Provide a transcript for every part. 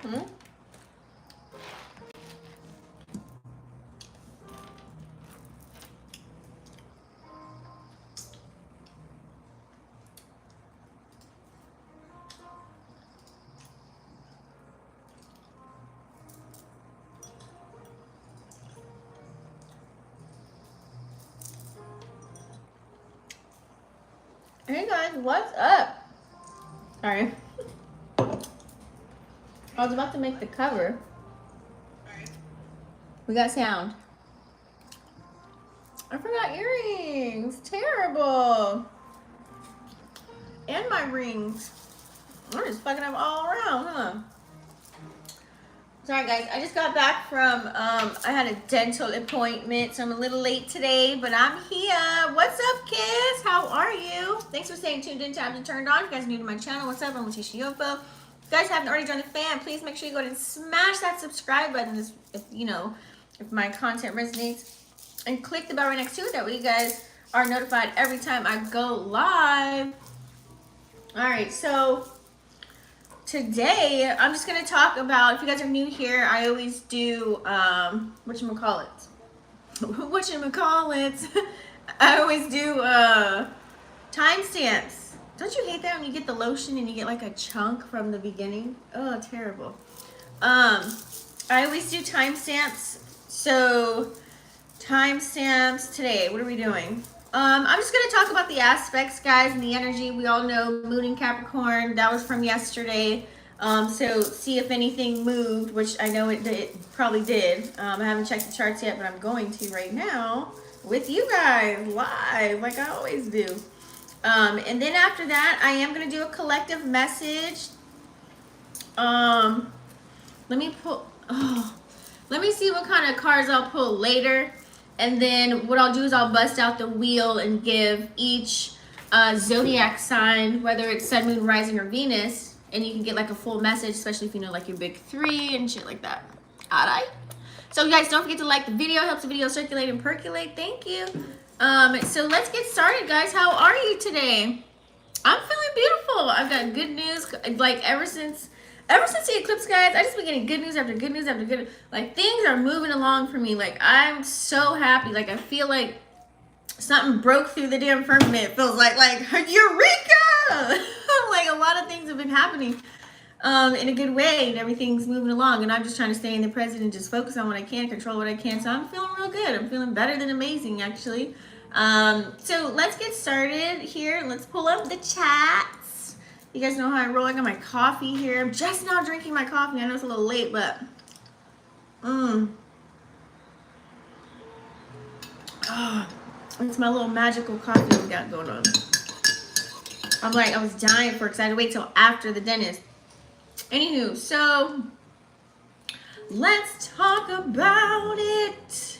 Hmm? Hey guys, what's up? Sorry. I was about to make the cover. We got sound. I forgot earrings. Terrible. And my rings. I'm just fucking up all around, huh? Sorry guys, I just got back from, I had a dental appointment, so I'm a little late today, but I'm here. What's up, kids? How are you? Thanks for staying tuned in, tabs and turned on. If you guys are new to my channel, what's up? I'm Leticia Yofo. If you guys haven't already joined the fam, please make sure you go ahead and smash that subscribe button if my content resonates. And click the bell right next to it. That way you guys are notified every time I go live. All right, so today, I'm just going to talk about, if you guys are new here, I always do, whatchamacallit. I always do, timestamps. Don't you hate that when you get the lotion and you get like a chunk from the beginning? Oh, terrible. I always do timestamps. So, timestamps today, what are we doing? I'm just going to talk about the aspects, guys, and the energy. We all know Moon in Capricorn. That was from yesterday. So see if anything moved, which I know it probably did. I haven't checked the charts yet, but I'm going to right now with you guys live, like I always do. And then after that, I am going to do a collective message. Let me see what kind of cards I'll pull later. And then what I'll do is I'll bust out the wheel and give each zodiac sign, whether it's Sun, Moon, Rising, or Venus, and you can get like a full message, especially if you know like your big three and shit like that. All right. So you guys don't forget to like the video. Helps the video circulate and percolate. Thank you. So let's get started, guys. How are you today? I'm feeling beautiful. I've got good news. Like ever since the eclipse, guys, I just been getting good news after good news after good. Like things are moving along for me. Like I'm so happy. Like I feel like something broke through the damn firmament. It feels like eureka! Like a lot of things have been happening in a good way, and everything's moving along. And I'm just trying to stay in the present and just focus on what I can, control what I can. So I'm feeling real good. I'm feeling better than amazing, actually. So let's get started here. Let's pull up the chats. You guys know how I roll. I got my coffee here. I'm just now drinking my coffee. I know it's a little late, but it's my little magical coffee we got going on. I was dying for it because I had to wait till after the dentist. Anywho, so let's talk about it.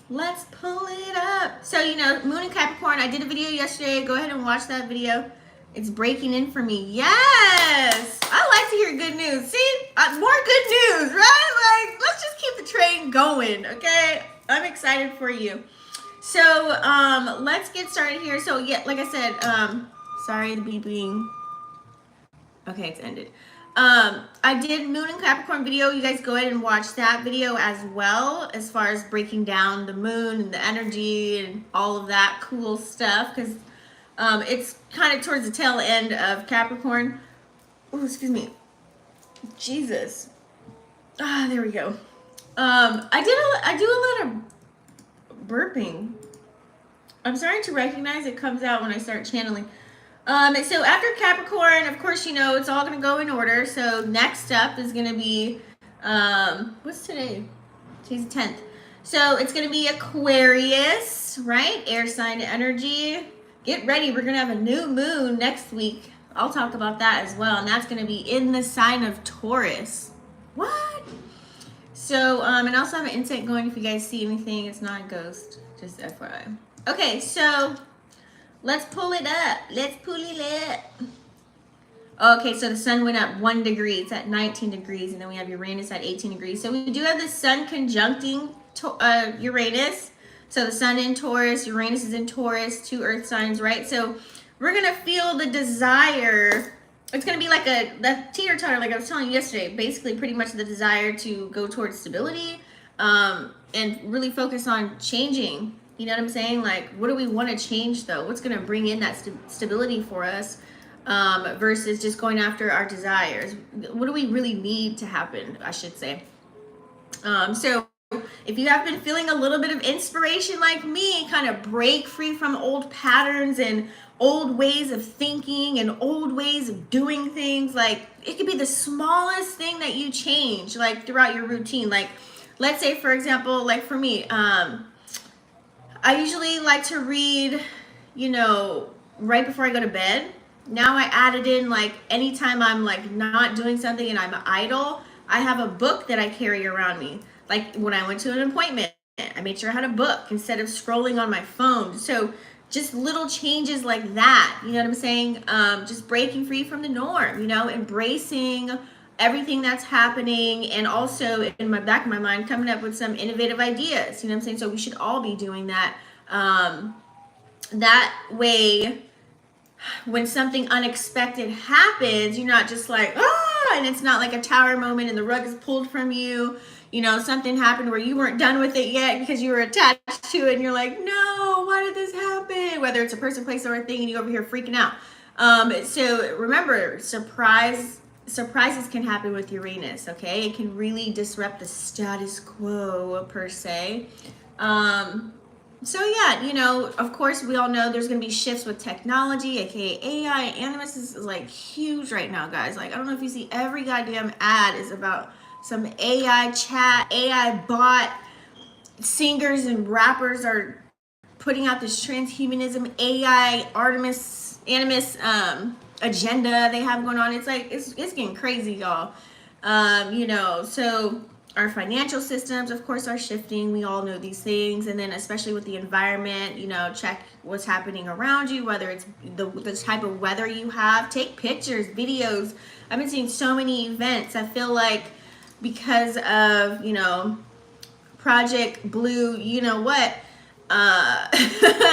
Let's pull it up. So, Moon and Capricorn, I did a video yesterday. Go ahead and watch that video. It's breaking in for me. Yes! I like to hear good news. See? More good news, right? Like, let's just keep the train going, okay? I'm excited for you. So, let's get started here. So, yeah, like I said, sorry, the beeping. Okay, it's ended. I did Moon and Capricorn video. You guys go ahead and watch that video as well, as far as breaking down the moon and the energy and all of that cool stuff, because it's kind of towards the tail end of Capricorn. Oh, excuse me. Jesus. There we go. I do a lot of burping. I'm starting to recognize it comes out when I start channeling. So after Capricorn, of course, it's all going to go in order. So next up is going to be, what's today? Today's the 10th. So it's going to be Aquarius, right? Air sign energy. Get ready. We're going to have a new moon next week. I'll talk about that as well. And that's going to be in the sign of Taurus. What? So, and I also have an insight going. If you guys see anything, it's not a ghost. Just FYI. Okay, so let's pull it up. Let's pull it up. Okay, so the sun went up 1 degree. It's at 19 degrees. And then we have Uranus at 18 degrees. So we do have the sun conjuncting Uranus. So the sun in Taurus, Uranus is in Taurus, 2 earth signs, right? So we're going to feel the desire it's going to be like that teeter-totter, like I was telling you yesterday, basically pretty much the desire to go towards stability, and really focus on changing. You know what I'm saying? Like, what do we want to change though? What's going to bring in that stability for us, versus just going after our desires? What do we really need to happen, I should say? So if you have been feeling a little bit of inspiration like me, kind of break free from old patterns and old ways of thinking and old ways of doing things. Like, it could be the smallest thing that you change, like throughout your routine. Like, let's say, for example, like for me, I usually like to read, you know, right before I go to bed. Now I added in, like, anytime I'm like not doing something and I'm idle, I have a book that I carry around me. Like when I went to an appointment, I made sure I had a book instead of scrolling on my phone. So just little changes like that, you know what I'm saying? Just breaking free from the norm, you know, embracing everything that's happening, and also in my back of my mind coming up with some innovative ideas, you know what I'm saying? So we should all be doing that. That way, when something unexpected happens, you're not just like, ah, and it's not like a tower moment and the rug is pulled from you. You know, something happened where you weren't done with it yet because you were attached to it, and you're like, no, why did this happen? Whether it's a person, place, or a thing, and you over here freaking out. So remember, surprises can happen with Uranus, okay? It can really disrupt the status quo, per se. So yeah, you know, of course, we all know there's going to be shifts with technology, aka AI. Animus is like huge right now, guys. Like, I don't know if you see, every goddamn ad is about some AI chat, AI bot. Singers and rappers are putting out this transhumanism, AI, animus agenda they have going on. It's like, it's getting crazy, y'all. You know, so our financial systems, of course, are shifting. We all know these things. And then especially with the environment, you know, check what's happening around you, whether it's the type of weather you have. Take pictures, videos. I've been seeing so many events. I feel like because of, you know, Project Blue, you know what,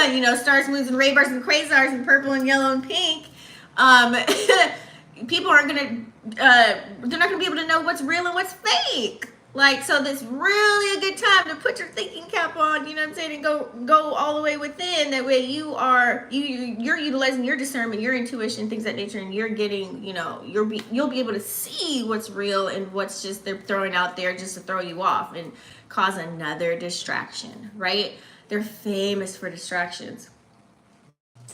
you know, stars, moons, and rainbows, and quasars, and purple, and yellow, and pink, people aren't gonna, they're not gonna be able to know what's real and what's fake. Like, so this really a good time to put your thinking cap on, you know what I'm saying, and go all the way within. That way you're utilizing your discernment, your intuition, things of that nature, and you're getting, you know, you'll be able to see what's real and what's just they're throwing out there just to throw you off and cause another distraction, right? They're famous for distractions.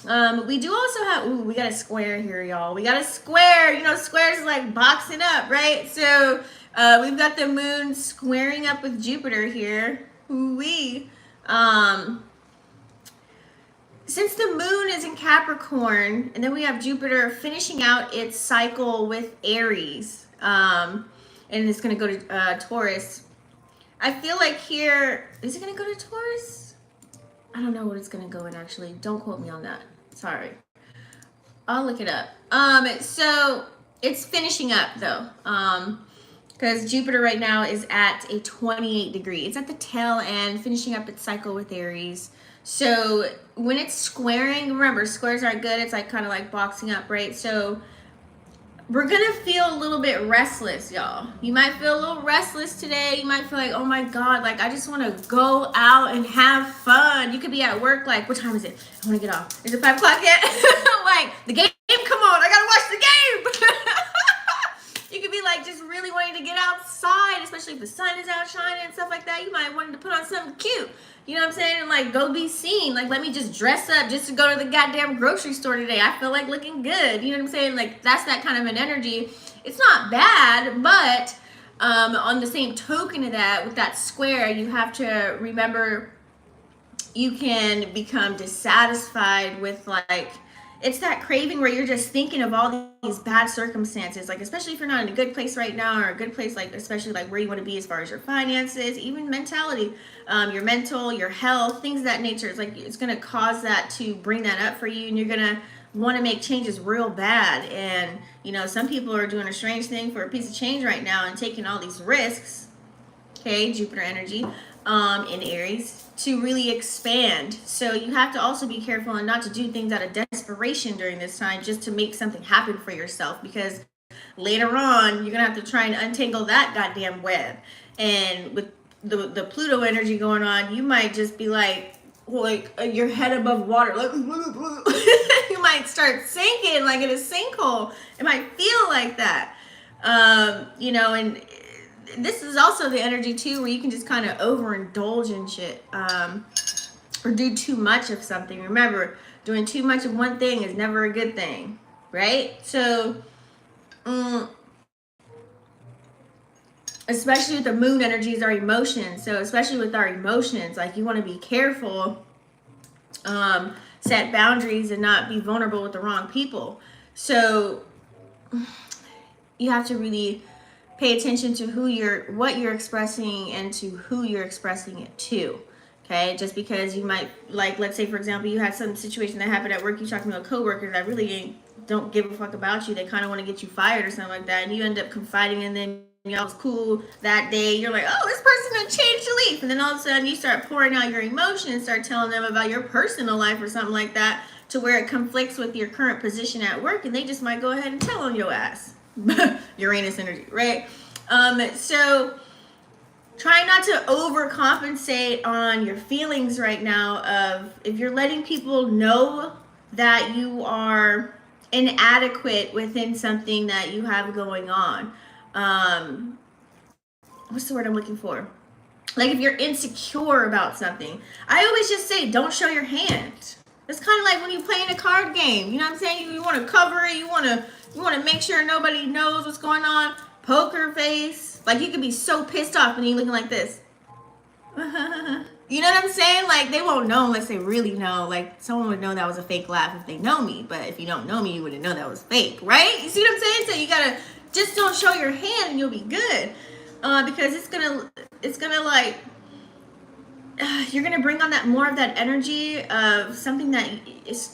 We do also have, we got a square here, y'all. We got a square, you know, squares like boxing up, right? So we've got the moon squaring up with Jupiter here. Ooh-wee. Since the moon is in Capricorn, and then we have Jupiter finishing out its cycle with Aries, and it's going to go to Taurus. I feel like here, is it going to go to Taurus? I don't know what it's going to go in, actually. Don't quote me on that. Sorry. I'll look it up. So it's finishing up, though. Because Jupiter right now is at a 28 degree. It's at the tail end, finishing up its cycle with Aries. So when it's squaring, remember, squares aren't good. It's like kind of like boxing up, right? So we're going to feel a little bit restless, y'all. You might feel a little restless today. You might feel like, oh my God, like I just want to go out and have fun. You could be at work like, what time is it? I want to get off. Is it 5 o'clock yet? Like, the game, come on. I got to watch the game. You could be like just really wanting to get outside, especially if the sun is out shining and stuff like that. You might want to put on something cute. You know what I'm saying? And like go be seen. Like, let me just dress up just to go to the goddamn grocery store today. I feel like looking good. You know what I'm saying? Like, that's that kind of an energy. It's not bad, but on the same token of that, with that square, you have to remember you can become dissatisfied with, like, it's that craving where you're just thinking of all these bad circumstances, like especially if you're not in a good place right now, or a good place, like especially like where you want to be as far as your finances, even mentality, your mental, your health, things of that nature. It's like it's going to cause that to bring that up for you, and you're going to want to make changes real bad. And you know, some people are doing a strange thing for a piece of change right now and taking all these risks. Okay, Jupiter energy. in Aries to really expand. So you have to also be careful and not to do things out of desperation during this time just to make something happen for yourself, because later on you're gonna have to try and untangle that goddamn web. And with the Pluto energy going on, you might just be like your head above water, like you might start sinking like in a sinkhole. It might feel like that. You know, and this is also the energy too where you can just kind of overindulge in shit, or do too much of something. Remember, doing too much of one thing is never a good thing, right? So especially with the moon energies, our emotions. So especially with our emotions, like, you want to be careful, set boundaries, and not be vulnerable with the wrong people. So you have to really pay attention to what you're expressing and to who you're expressing it to. Okay, just because you might, like, let's say for example, you had some situation that happened at work, you talking to a coworker that really don't give a fuck about you, they kind of want to get you fired or something like that, and you end up confiding in them. Y'all was cool that day, you're like, oh, this person done changed the leaf, and then all of a sudden you start pouring out your emotions, start telling them about your personal life or something like that, to where it conflicts with your current position at work, and they just might go ahead and tell on your ass. Uranus energy, right? So try not to overcompensate on your feelings right now. Of if you're letting people know that you are inadequate within something that you have going on. What's the word I'm looking for? Like, if you're insecure about something, I always just say, don't show your hand. It's kind of like when you play in a card game. You know what I'm saying? You want to cover it. You want to make sure nobody knows what's going on. Poker face. Like, you could be so pissed off and you're looking like this. You know what I'm saying? Like, they won't know unless they really know. Like, someone would know that was a fake laugh if they know me. But if you don't know me, you wouldn't know that was fake, right? You see what I'm saying? So you gotta just don't show your hand and you'll be good. Because it's gonna like, you're gonna bring on that more of that energy of something that it's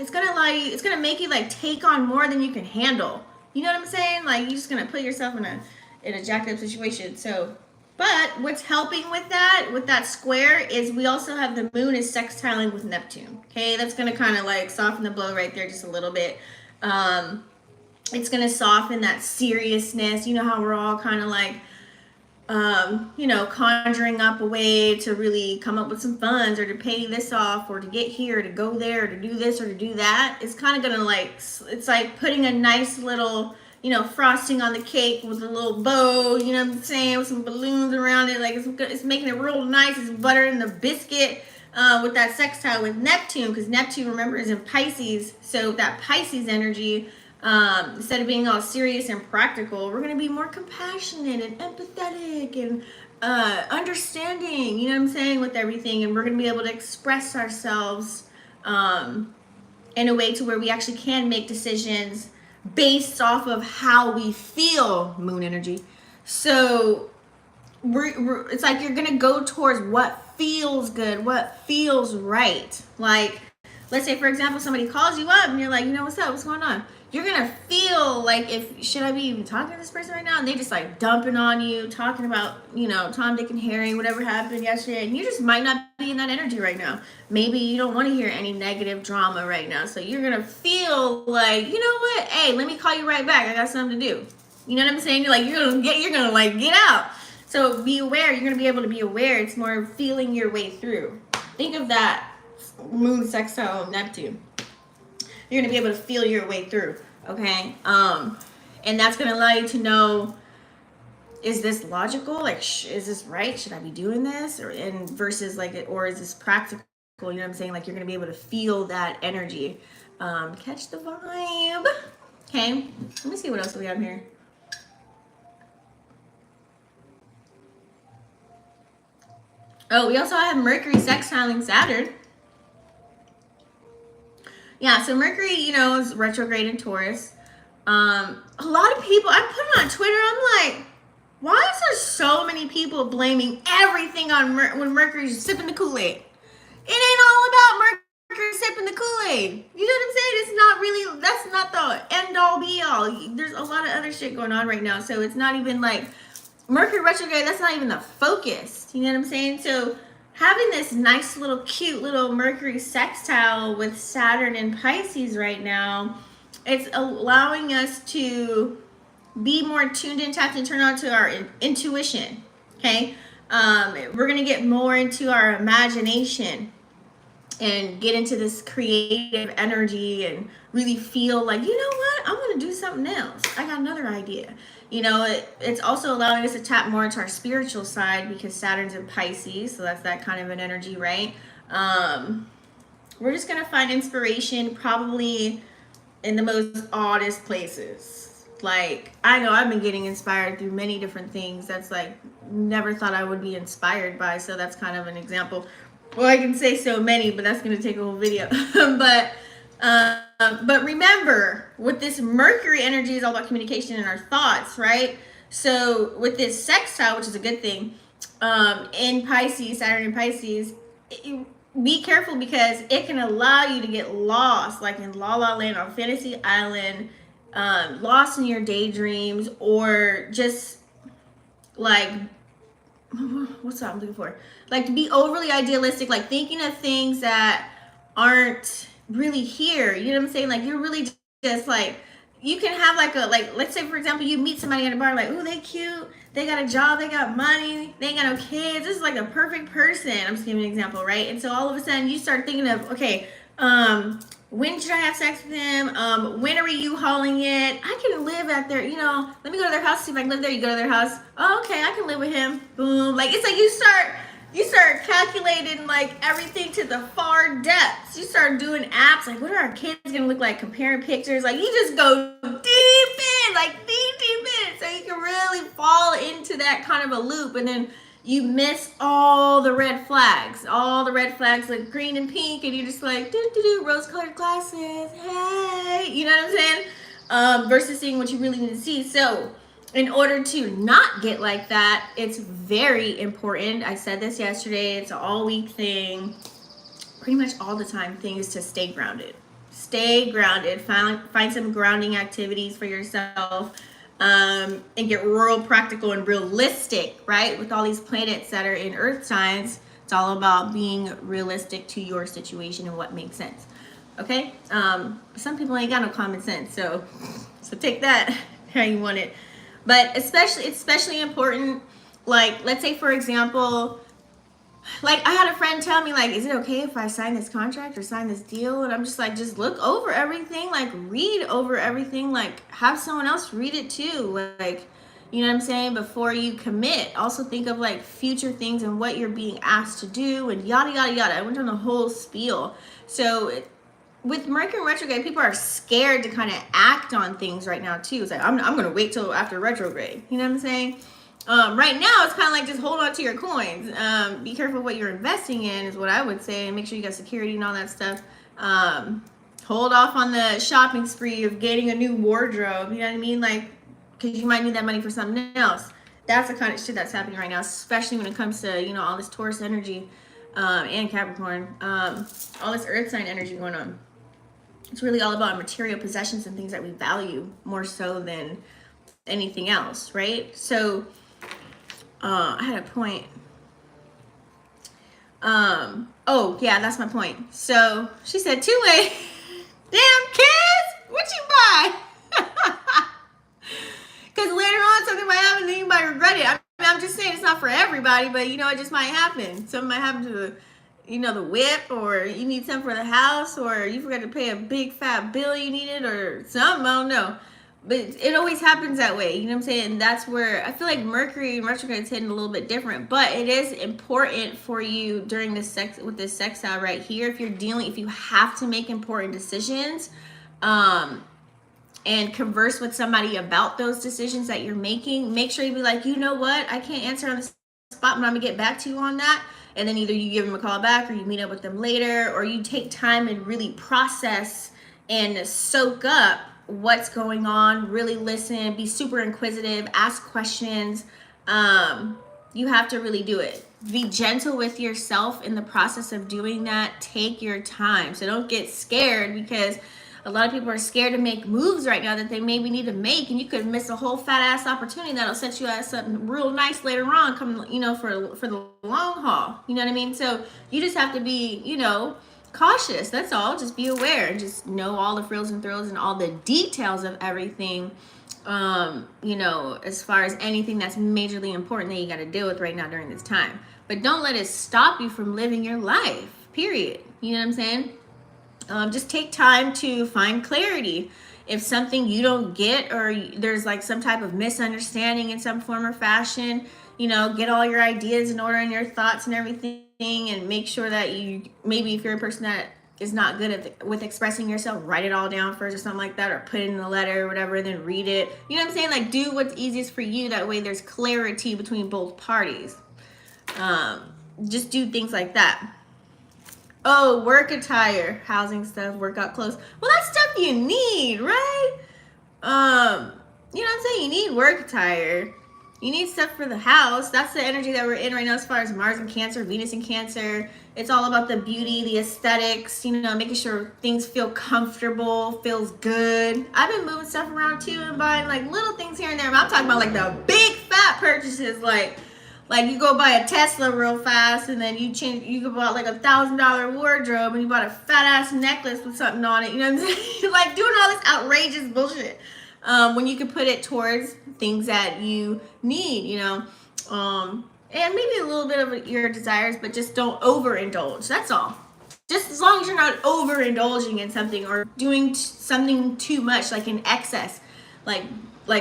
gonna make you like take on more than you can handle. You know what I'm saying? Like, you're just gonna put yourself in a jacked up situation. So, but what's helping with that square is we also have the moon is sextiling with Neptune. Okay, that's gonna kind of like soften the blow right there just a little bit. It's gonna soften that seriousness. You know how we're all kind of like, you know, conjuring up a way to really come up with some funds, or to pay this off, or to get here, to go there, to do this or to do that. It's kind of gonna like, it's like putting a nice little, you know, frosting on the cake with a little bow, you know what I'm saying, with some balloons around it. Like, it's making it real nice. It's butter in the biscuit, with that sextile with Neptune, because Neptune, remember, is in Pisces. So that Pisces energy, instead of being all serious and practical, we're going to be more compassionate and empathetic and understanding, you know what I'm saying, with everything. And we're going to be able to express ourselves in a way to where we actually can make decisions based off of how we feel, moon energy. So it's like you're going to go towards what feels good, what feels right. Like, let's say, for example, somebody calls you up and you're like, you know, what's up? What's going on? You're going to feel like, should I be even talking to this person right now? And they just like dumping on you, talking about, you know, Tom, Dick, and Harry, whatever happened yesterday. And you just might not be in that energy right now. Maybe you don't want to hear any negative drama right now. So you're going to feel like, you know what? Hey, let me call you right back. I got something to do. You know what I'm saying? You're like, you're going to like get out. So be aware. You're going to be able to be aware. It's more feeling your way through. Think of that moon sextile Neptune. You're going to be able to feel your way through, okay? And that's going to allow you to know, is this logical? Like, is this right? Should I be doing this? Or versus like, or is this practical? You know what I'm saying? Like, you're going to be able to feel that energy. Catch the vibe. Okay, let me see what else we have here. Oh, we also have Mercury sextiling Saturn. Yeah, so Mercury, you know, is retrograde in Taurus. A lot of people, I put it on Twitter, I'm like, why is there so many people blaming everything on when Mercury's sipping the Kool-Aid? It ain't all about Mercury sipping the Kool-Aid. You know what I'm saying? It's not really, that's not the end all be all. There's a lot of other shit going on right now. So it's not even like Mercury retrograde, that's not even the focus. You know what I'm saying? So having this nice little cute little Mercury sextile with Saturn and Pisces right now, it's allowing us to be more tuned in, tapped and turn on to our intuition. Okay, we're gonna get more into our imagination and get into this creative energy and really feel like, you know what, I want to do something else. I got another idea. You know, it's also allowing us to tap more into our spiritual side because Saturn's in Pisces, so that's that kind of an energy, right? We're just gonna find inspiration probably in the most oddest places. Like, I know I've been getting inspired through many different things that's like never thought I would be inspired by, so that's kind of an example. Well, I can say so many, but that's going to take a whole video. But remember, with this Mercury energy is all about communication and our thoughts, right? So with this sextile, which is a good thing, in Pisces, Saturn in Pisces, be careful because it can allow you to get lost, like in La La Land on Fantasy Island, lost in your daydreams, or just like, what's that I'm looking for? Like to be overly idealistic, like thinking of things that aren't really here. You know what I'm saying? Like you're really just like, you can have like let's say for example, you meet somebody at a bar, like, oh, they cute, they got a job, they got money, they ain't got no kids. This is like a perfect person. I'm just giving an example, right? And so all of a sudden you start thinking of, okay, when should I have sex with him? When are you hauling it? I can live at their, you know, let me go to their house, see if I can live there. You go to their house. Oh, okay, I can live with him. Boom. Like, it's like you start calculating like everything to the far depths. You start doing apps like, what are our kids gonna look like? Comparing pictures. Like, you just go deep in, like deep in. So you can really fall into that kind of a loop, and then you miss all the red flags like green and pink, and you're just like, rose-colored glasses, hey, you know what I'm saying? Versus seeing what you really need to see. So in order to not get like that, it's very important. I said this yesterday, it's an all week thing, pretty much all the time thing, is to stay grounded. Stay grounded. Find some grounding activities for yourself. And get real practical and realistic, right? With all these planets that are in earth signs, it's all about being realistic to your situation and what makes sense. Okay? Some people ain't got no common sense, so take that how you want it. But it's especially important, like, let's say for example, like I had a friend tell me, like, is it okay if I sign this contract or sign this deal? And I'm just like, just look over everything, like read over everything, like have someone else read it too, like, you know what I'm saying, before you commit. Also think of like future things and what you're being asked to do and yada yada yada. I went on the whole spiel. So with Mercury retrograde, people are scared to kind of act on things right now too. It's like, I'm gonna wait till after retrograde, you know what I'm saying? Right now, it's kind of like just hold on to your coins. Be careful what you're investing in is what I would say, and make sure you got security and all that stuff. Hold off on the shopping spree of getting a new wardrobe, you know what I mean? Like, because you might need that money for something else. That's the kind of shit that's happening right now, especially when it comes to, you know, all this Taurus energy and Capricorn, all this earth sign energy going on. It's really all about material possessions and things that we value more so than anything else, right? So I had a point. Oh yeah, that's my point. So she said, too late. Damn kids, what you buy? Because later on something might happen and you might regret it. I mean, I'm just saying it's not for everybody, but you know, it just might happen. Something might happen to the, you know, the whip, or you need something for the house, or you forgot to pay a big fat bill you needed, or something, I don't know. But it always happens that way, you know what I'm saying? And that's where I feel like Mercury and retrograde is hitting a little bit different. But it is important for you during this with this sextile right here, if you have to make important decisions, and converse with somebody about those decisions that you're making. Make sure you be like, you know what, I can't answer on the spot, but I'm gonna get back to you on that. And then either you give them a call back, or you meet up with them later, or you take time and really process and soak up what's going on, really listen, be super inquisitive, ask questions. You have to really do it. Be gentle with yourself in the process of doing that. Take your time. So don't get scared, because A lot of people are scared to make moves right now that they maybe need to make, and you could miss a whole fat ass opportunity that'll set you at something real nice later on, come, you know, for the long haul. You know what I mean? So you just have to be, you know, cautious. That's all. Just be aware. Just know all the frills and thrills and all the details of everything. You know, as far as anything that's majorly important that you got to deal with right now during this time. But don't let it stop you from living your life, period. You know what I'm saying? Just take time to find clarity. If something you don't get, or there's like some type of misunderstanding in some form or fashion, you know, get all your ideas in order and your thoughts and everything, and make sure that you, maybe if you're a person that is not good with expressing yourself, write it all down first or something like that, or put it in a letter or whatever, and then read it. You know what I'm saying? Like, do what's easiest for you. That way there's clarity between both parties. Just do things like that. Oh, work attire, housing stuff, workout clothes. Well, that's stuff you need, right? You know what I'm saying? You need work attire. You need stuff for the house. That's the energy that we're in right now as far as Mars and Cancer, Venus and Cancer. It's all about the beauty, the aesthetics, you know, making sure things feel comfortable, feels good. I've been moving stuff around too and buying like little things here and there. But I'm talking about like the big fat purchases, like you go buy a Tesla real fast, and then you could buy like $1,000 wardrobe, and you bought a fat ass necklace with something on it. You know what I'm saying? Like doing all this outrageous bullshit. When you could put it towards things that you need, you know, and maybe a little bit of your desires, but just don't overindulge. That's all. Just as long as you're not overindulging in something or doing something too much, like in excess, like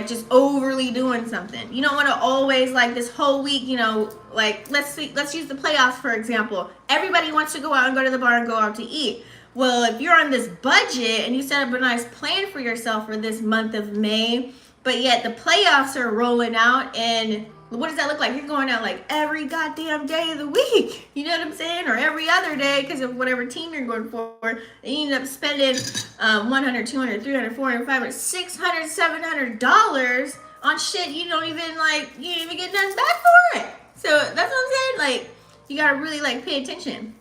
just overly doing something. You don't want to always, like, this whole week, you know, like let's use the playoffs for example. Everybody wants to go out and go to the bar and go out to eat. Well, if you're on this budget and you set up a nice plan for yourself for this month of May, but yet the playoffs are rolling out, and what does that look like? You're going out like every goddamn day of the week. You know what I'm saying? Or every other day because of whatever team you're going for. And you end up spending $100, $200, $300, $400, $500, $600, $700 on shit you don't even get nothing back for it. So that's what I'm saying. Like, you got to really like pay attention.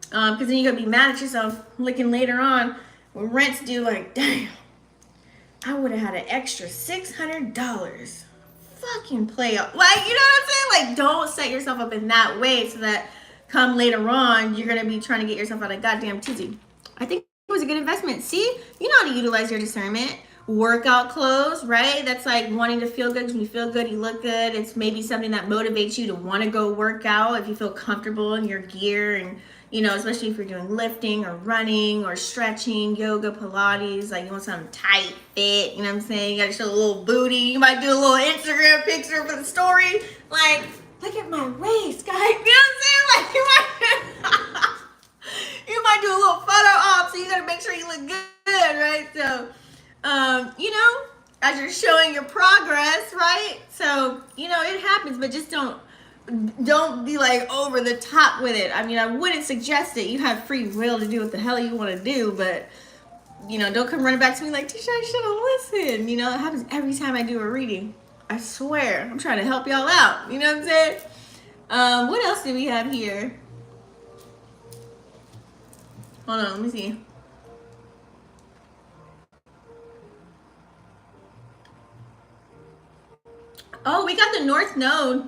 Because then you're going to be mad at yourself looking later on when rent's due, like, damn, I would have had an extra $600. Fucking play up. Like, you know what I'm saying? Like, don't set yourself up in that way so that come later on, you're going to be trying to get yourself out of goddamn tizzy. I think it was a good investment. See? You know how to utilize your discernment. Workout clothes, right? That's like wanting to feel good. When you feel good, you look good. It's maybe something that motivates you to want to go work out if you feel comfortable in your gear, and you know, especially if you're doing lifting or running or stretching, yoga, Pilates, like you want something tight, fit, you know what I'm saying? You gotta show a little booty. You might do a little Instagram picture for the story. Like, look at my waist, guys. You know what I'm saying? Like, you might do a little photo op, so you gotta make sure you look good, right? So, you know, as you're showing your progress, right? So, you know, it happens, but just don't be like over the top with it. I mean, I wouldn't suggest it. You have free will to do what the hell you want to do, but you know, don't come running back to me like, Tisha, I should have listened. You know, it happens every time I do a reading. I swear, I'm trying to help y'all out. You know what I'm saying? What else do we have here? Hold on, let me see. Oh, we got the North Node.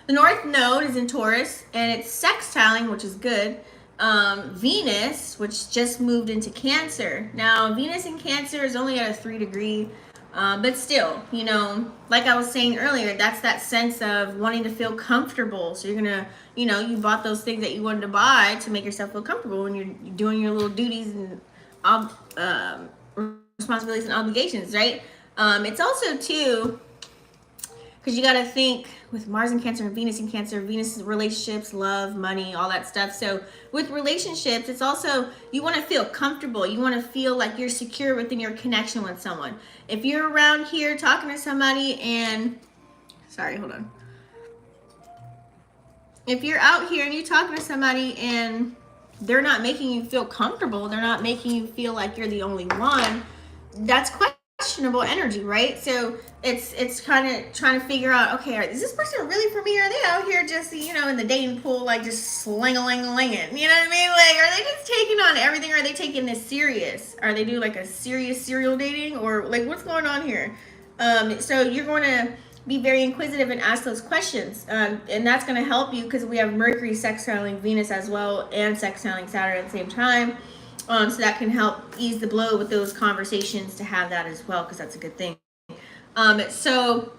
The North Node is in Taurus, and it's sextiling, which is good. Venus, which just moved into Cancer. Now, Venus in Cancer is only at a 3 degree, but still, you know, like I was saying earlier, that's that sense of wanting to feel comfortable. So you're gonna, you know, you bought those things that you wanted to buy to make yourself feel comfortable when you're doing your little duties and responsibilities and obligations, right? It's also too, because you got to think with Mars in Cancer and Venus in Cancer, Venus is relationships, love, money, all that stuff. So with relationships, it's also, you want to feel comfortable. You want to feel like you're secure within your connection with someone. If you're around here talking to somebody and, sorry, hold on. If you're out here and you're talking to somebody and they're not making you feel comfortable, they're not making you feel like you're the only one, that's questionable. questionable energy, right? So it's kind of trying to figure out, okay, is this person really for me? Or are they out here just, you know, in the dating pool, like just sling-a-ling-a-linging? You know what I mean? Like, are they just taking on everything? Or are they taking this serious? Are they doing like a serious serial dating? Or like, what's going on here? So you're going to be very inquisitive and ask those questions. And that's going to help you because we have Mercury sextiling Venus as well and sextiling Saturn at the same time. So that can help ease the blow with those conversations to have that as well, because that's a good thing. So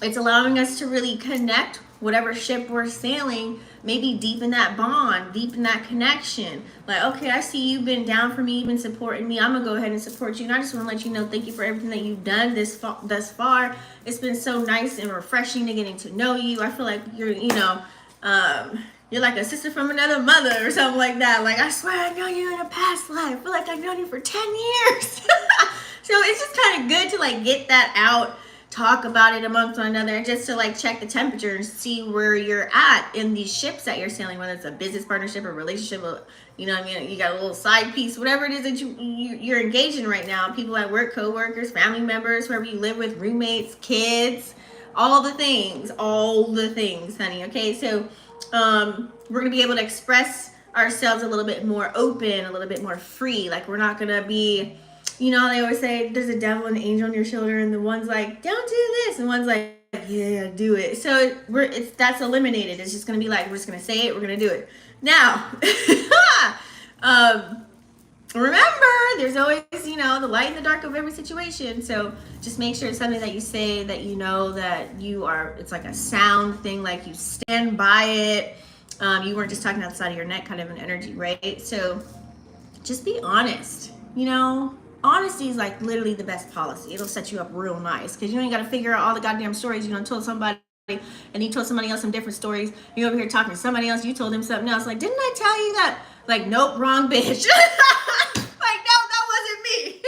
it's allowing us to really connect whatever ship we're sailing, maybe deepen that bond, deepen that connection. Like, okay, I see you've been down for me, you've been supporting me. I'm gonna go ahead and support you. And I just want to let you know, thank you for everything that you've done thus far. It's been so nice and refreshing to getting to know you. I feel like you're, you know, you're like a sister from another mother or something like that. Like, I swear I know you in a past life. I feel like I've known you for 10 years. So it's just kind of good to like get that out, talk about it amongst one another, and just to like check the temperature and see where you're at in these ships that you're sailing, whether it's a business partnership or relationship, or, you know what I mean, you got a little side piece, whatever it is that you're engaged in right now. People at work, co-workers, family members, whoever you live with, roommates, kids, all the things, honey. Okay, so we're gonna be able to express ourselves a little bit more open, a little bit more free. Like, we're not gonna be, you know, they always say there's a devil and an angel on your shoulder, and the one's like, don't do this, and one's like, yeah, do it. So that's eliminated. It's just gonna be like, we're just gonna say it, we're gonna do it. Now, remember, there's always, you know, the light and the dark of every situation. So just make sure it's something that you say that you know that you are, it's like a sound thing, like you stand by it. You weren't just talking outside of your neck kind of an energy, right? So just be honest, you know. Honesty is like literally the best policy. It'll set you up real nice, because you ain't got to figure out all the goddamn stories you done told somebody, and you told somebody else some different stories. You're over here talking to somebody else, you told them something else. Like, didn't I tell you that? Like, nope, wrong bitch. Like, no, that wasn't me.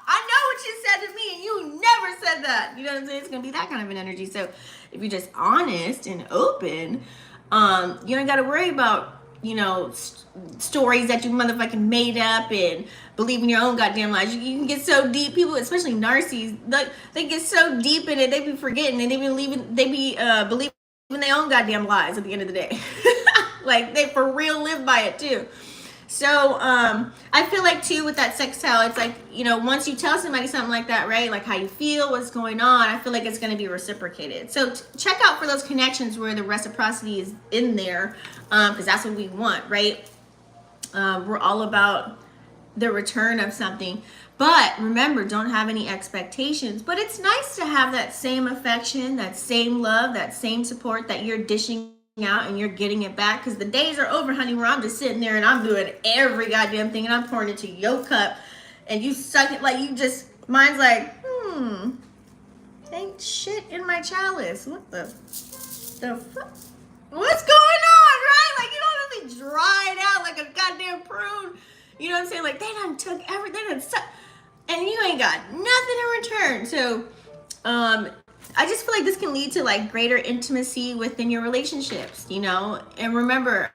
I know what you said to me, and you never said that. You know what I'm saying? It's gonna be that kind of an energy. So if you're just honest and open, you don't got to worry about, you know, stories that you motherfucking made up and believe in your own goddamn lies. You can get so deep. People, especially narcissists, like, they get so deep in it, they be forgetting, and they be believing their own goddamn lies at the end of the day. Like, they for real live by it too. So I feel like too with that sextile, it's like, you know, once you tell somebody something like that, right, like how you feel, what's going on, I feel like it's going to be reciprocated. So check out for those connections where the reciprocity is in there, because that's what we want, right? We're all about the return of something. But remember, don't have any expectations. But it's nice to have that same affection, that same love, that same support that you're dishing out and you're getting it back. Because the days are over, honey, where I'm just sitting there and I'm doing every goddamn thing and I'm pouring it to your cup and you suck it like you just, mine's like, ain't shit in my chalice. What the fuck? What's going on, right? Like, you don't really dry it out like a goddamn prune. You know what I'm saying? Like, they done took everything and suck, and you ain't got nothing in return. So, I just feel like this can lead to like greater intimacy within your relationships, you know. And remember,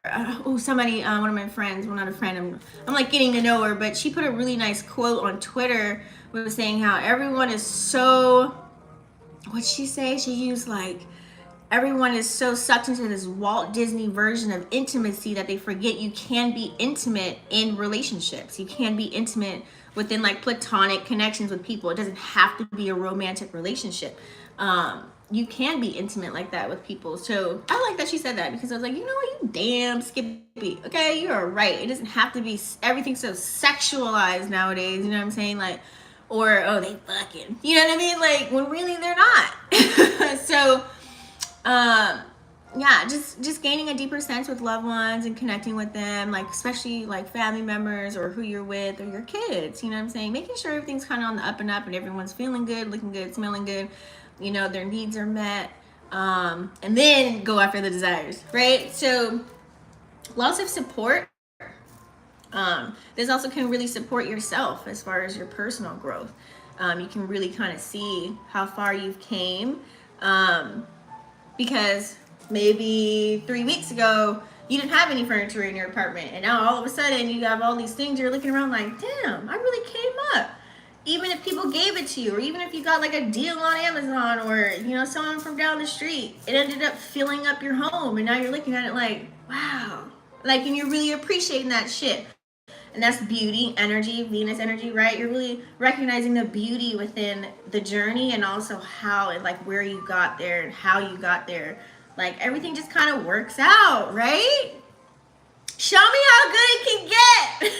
somebody, one of my friends, well, not a friend, I'm like getting to know her, but she put a really nice quote on Twitter, was saying how everyone is so, what'd she say? She used like, everyone is so sucked into this Walt Disney version of intimacy that they forget you can be intimate in relationships. You can be intimate within like platonic connections with people. It doesn't have to be a romantic relationship. You can be intimate like that with people. So I like that she said that, because I was like, you know what, you damn Skippy. Okay, you're right. It doesn't have to be everything so sexualized nowadays. You know what I'm saying? Like, or, oh, they fucking, you know what I mean? Like, when really they're not. So, yeah, just gaining a deeper sense with loved ones and connecting with them, like especially like family members or who you're with or your kids, you know what I'm saying? Making sure everything's kind of on the up and up and everyone's feeling good, looking good, smelling good, you know, their needs are met, and then go after the desires, right? So lots of support. This also can really support yourself as far as your personal growth. You can really kind of see how far you've came, because maybe 3 weeks ago you didn't have any furniture in your apartment, and now all of a sudden you have all these things. You're looking around like, damn, I really came up. even if people gave it to you, or even if you got like a deal on Amazon, or you know, someone from down the street, it ended up filling up your home, and now you're looking at it like, wow, like, and you're really appreciating that shit. And that's beauty, energy, Venus energy, right? You're really recognizing the beauty within the journey, and also how and like where you got there and how you got there. Like everything just kind of works out, right? Show me how good it can get.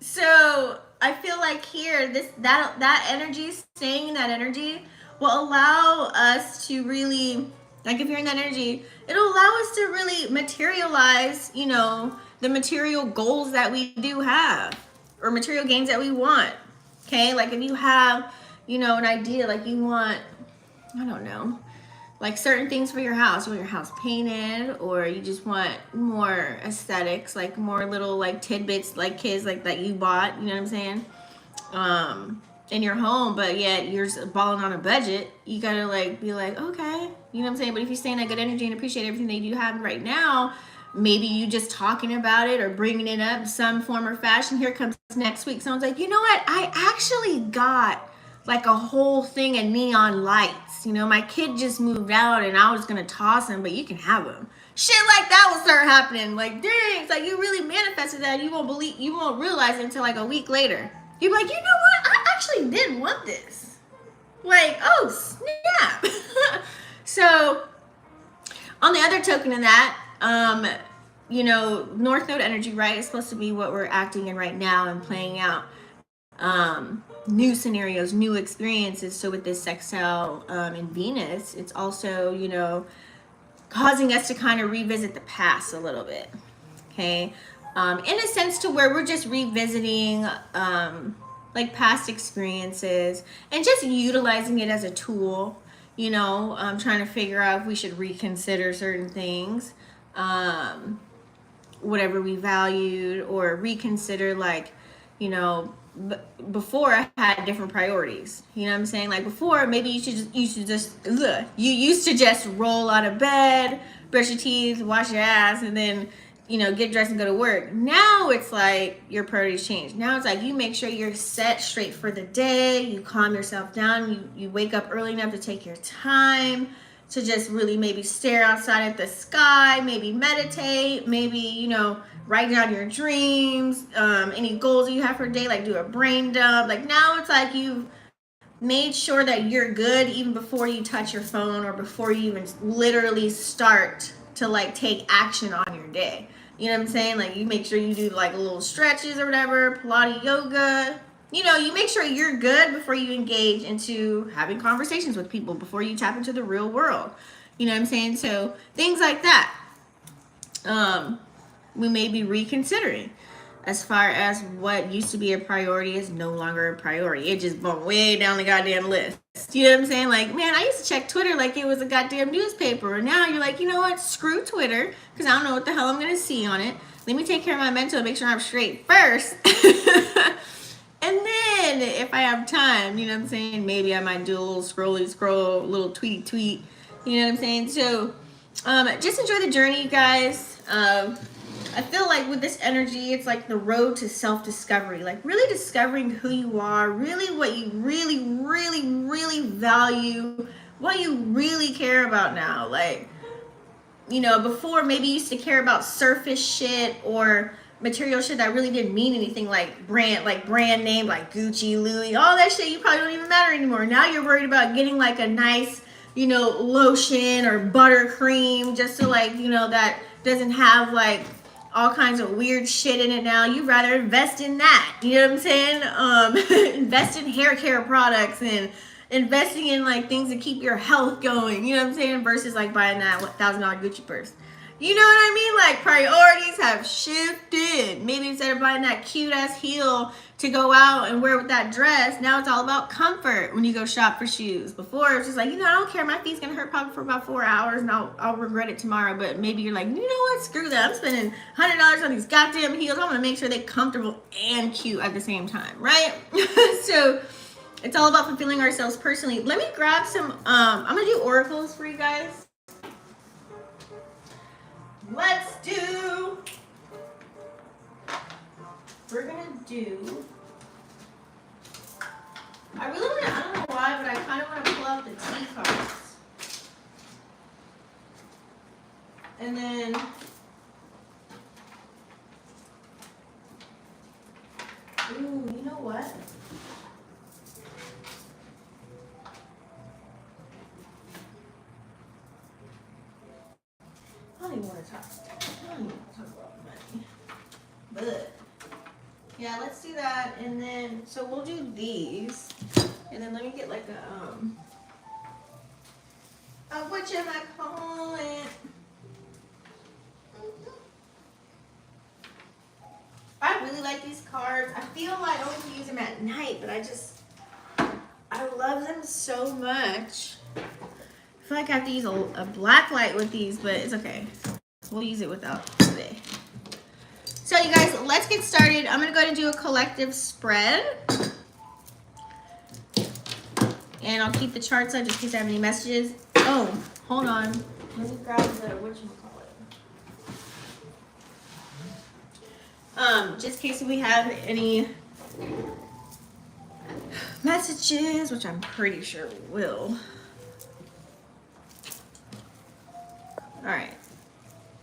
So I feel like here, that energy, staying in that energy, will allow us to really, like if you're in that energy, it'll allow us to really materialize, you know, the material goals that we do have, or material gains that we want. Okay, like if you have, you know, an idea, like you want, I don't know, like certain things for your house. You want your house painted, or you just want more aesthetics, like more little like tidbits, like kids like that you bought, you know what I'm saying, in your home, but yet you're balling on a budget. You gotta like be like, okay, you know what I'm saying. But if you stay in that good energy and appreciate everything that you have right now, maybe you just talking about it or bringing it up in some form or fashion. Here comes next week, someone's like, you know what, I actually got like a whole thing of neon lights. You know, my kid just moved out and I was gonna toss them, but you can have them. Shit like that will start happening. Like, dang, it's like you really manifested that. You won't realize it until like a week later. You're like, you know what, I actually did want this. Like, oh snap. So on the other token of that, you know, North Node energy, right, is supposed to be what we're acting in right now and playing out. New scenarios, new experiences. So with this sextile in Venus, it's also, you know, causing us to kind of revisit the past a little bit. Okay, in a sense to where we're just revisiting like past experiences and just utilizing it as a tool. You know, trying to figure out if we should reconsider certain things, whatever we valued, or reconsider, like, you know, before I had different priorities. You know what I'm saying? Like before, maybe you used to just roll out of bed, brush your teeth, wash your ass, and then, you know, get dressed and go to work. Now it's like your priorities change. Now it's like you make sure you're set straight for the day. You calm yourself down. You wake up early enough to take your time to just really maybe stare outside at the sky, maybe meditate, maybe, you know, write down your dreams, any goals that you have for a day, like do a brain dump. Like now it's like you've made sure that you're good even before you touch your phone, or before you even literally start to like take action on your day. You know what I'm saying? Like you make sure you do like little stretches or whatever, Pilates, yoga. You know, you make sure you're good before you engage into having conversations with people, before you tap into the real world. You know what I'm saying? So things like that, we may be reconsidering, as far as what used to be a priority is no longer a priority. It just bumped way down the goddamn list. You know what I'm saying? Like, man, I used to check Twitter like it was a goddamn newspaper. And now you're like, you know what? Screw Twitter, because I don't know what the hell I'm going to see on it. Let me take care of my mental and make sure I'm straight first. And then if I have time, you know what I'm saying, maybe I might do a little scroll, a little tweet. You know what I'm saying? So just enjoy the journey, you guys. I feel like with this energy, it's like the road to self-discovery, like really discovering who you are, really what you really value, what you really care about now. Like, you know, before maybe you used to care about surface shit or material shit that really didn't mean anything, like brand name, like Gucci, Louis, all that shit. You probably don't even matter anymore. Now you're worried about getting like a nice, you know, lotion or buttercream, just so like, you know, that doesn't have like all kinds of weird shit in it. Now you'd rather invest in that, you know what I'm saying? Invest in hair care products and investing in like things that keep your health going, you know what I'm saying, versus like buying that $1,000 Gucci purse. You know what I mean? Like priorities have shifted. Maybe instead of buying that cute ass heel to go out and wear with that dress, now it's all about comfort when you go shop for shoes. Before it's just like, you know, I don't care, my feet's gonna hurt probably for about 4 hours and I'll regret it tomorrow. But maybe you're like, you know what, screw that, I'm spending $100 on these goddamn heels. I'm gonna make sure they're comfortable and cute at the same time, right? So it's all about fulfilling ourselves personally. Let me grab some, I'm gonna do oracles for you guys. We're gonna do I really want to, I don't know why, but I kind of want to pull out the T cards. And then, ooh, you know what? I don't even want to talk about money. But, yeah, let's do that. And then, so we'll do these. And then let me get like whatchamacallit? I really like these cards. I feel like I only can use them at night, but I love them so much. I feel like I have to use a black light with these, but it's okay. We'll use it without today. So you guys, let's get started. I'm gonna go ahead and do a collective spread. And I'll keep the charts up just in case I have any messages. Oh, hold on. Let me grab the whatchamacallit. Just in case we have any messages, which I'm pretty sure we will. All right.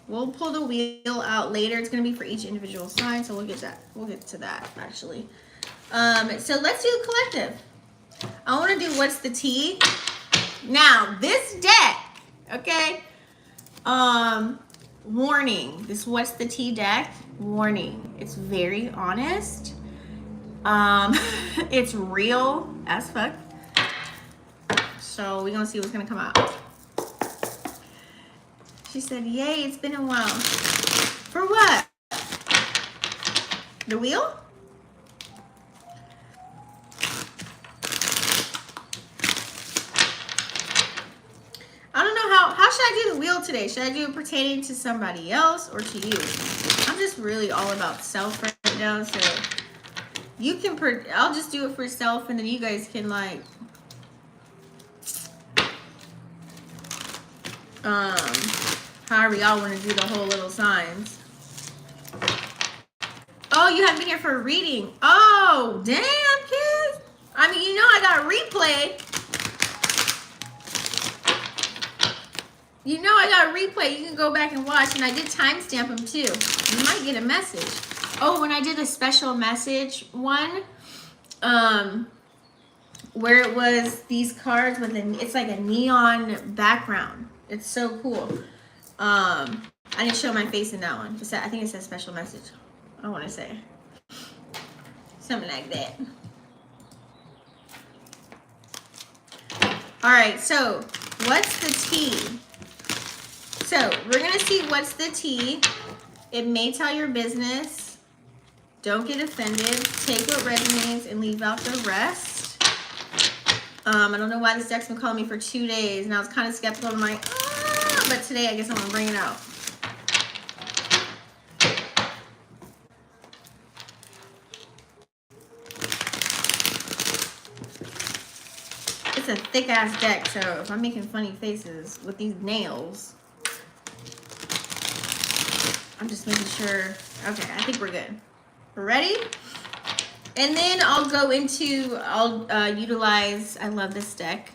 We'll pull the wheel out later. It's going to be for each individual sign, so we'll get to that actually. So let's do the collective. I want to do what's the T. Now, this deck, okay? Warning. This what's the T deck? Warning. It's very honest. It's real as fuck. So we're gonna see what's gonna come out. She said, "Yay! It's been a while." For what? The wheel? I don't know how should I do the wheel today? Should I do it pertaining to somebody else or to you? I'm just really all about self right now, so you can, I'll just do it for self and then you guys can like, however y'all want to do the whole little signs. Oh, you haven't been here for a reading. Oh, damn, kids. I mean, you know I got a replay. You know I got a replay. You can go back and watch. And I did timestamp them too. You might get a message. Oh, when I did a special message one, where it was these cards with it's like a neon background. It's so cool. I didn't show my face in that one. I think it says special message. I want to say something like that. All right. So what's the T? So we're going to see what's the T. It may tell your business. Don't get offended. Take what resonates and leave out the rest. I don't know why this deck's been calling me for 2 days. And I was kind of skeptical. I'm like, but today I guess I'm going to bring it out. It's a thick ass deck. So if I'm making funny faces with these nails, I'm just making sure. Okay, I think we're good. We're ready? And then I'll go into, I'll utilize, I love this deck,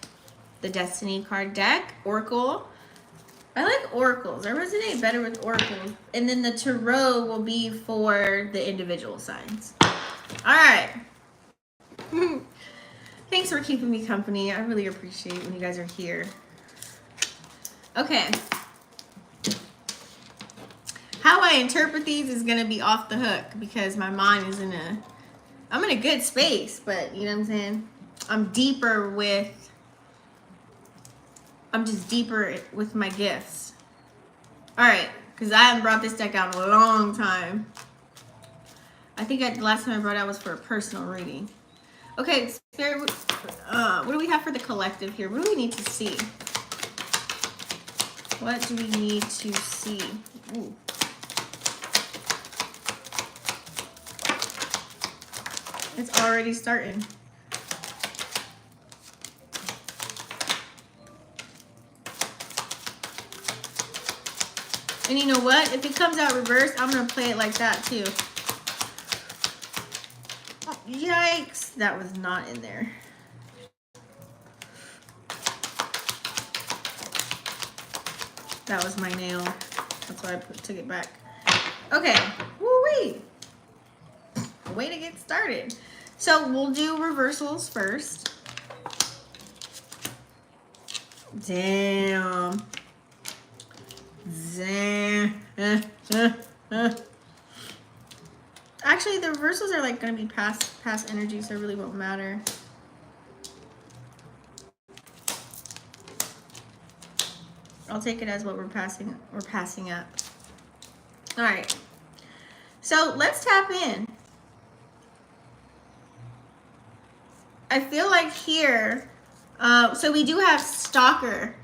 the Destiny card deck, Oracle. I like oracles. I resonate better with oracles. And then the tarot will be for the individual signs. All right. Thanks for keeping me company. I really appreciate when you guys are here. Okay. How I interpret these is going to be off the hook because my mind is I'm in a good space, but you know what I'm saying? I'm just deeper with my gifts. All right, because I haven't brought this deck out in a long time. I think the last time I brought it out was for a personal reading. Okay, Spirit, what do we have for the collective here? What do we need to see? What do we need to see? Ooh. It's already starting. And you know what? If it comes out reversed, I'm going to play it like that too. Oh, yikes. That was not in there. That was my nail. That's why I took it back. Okay. Woo-wee. Way to get started. So we'll do reversals first. Damn. Actually, the reversals are like going to be past energy, so it really won't matter. I'll take it as what we're passing up. All right. So let's tap in. I feel like here, so we do have stalker.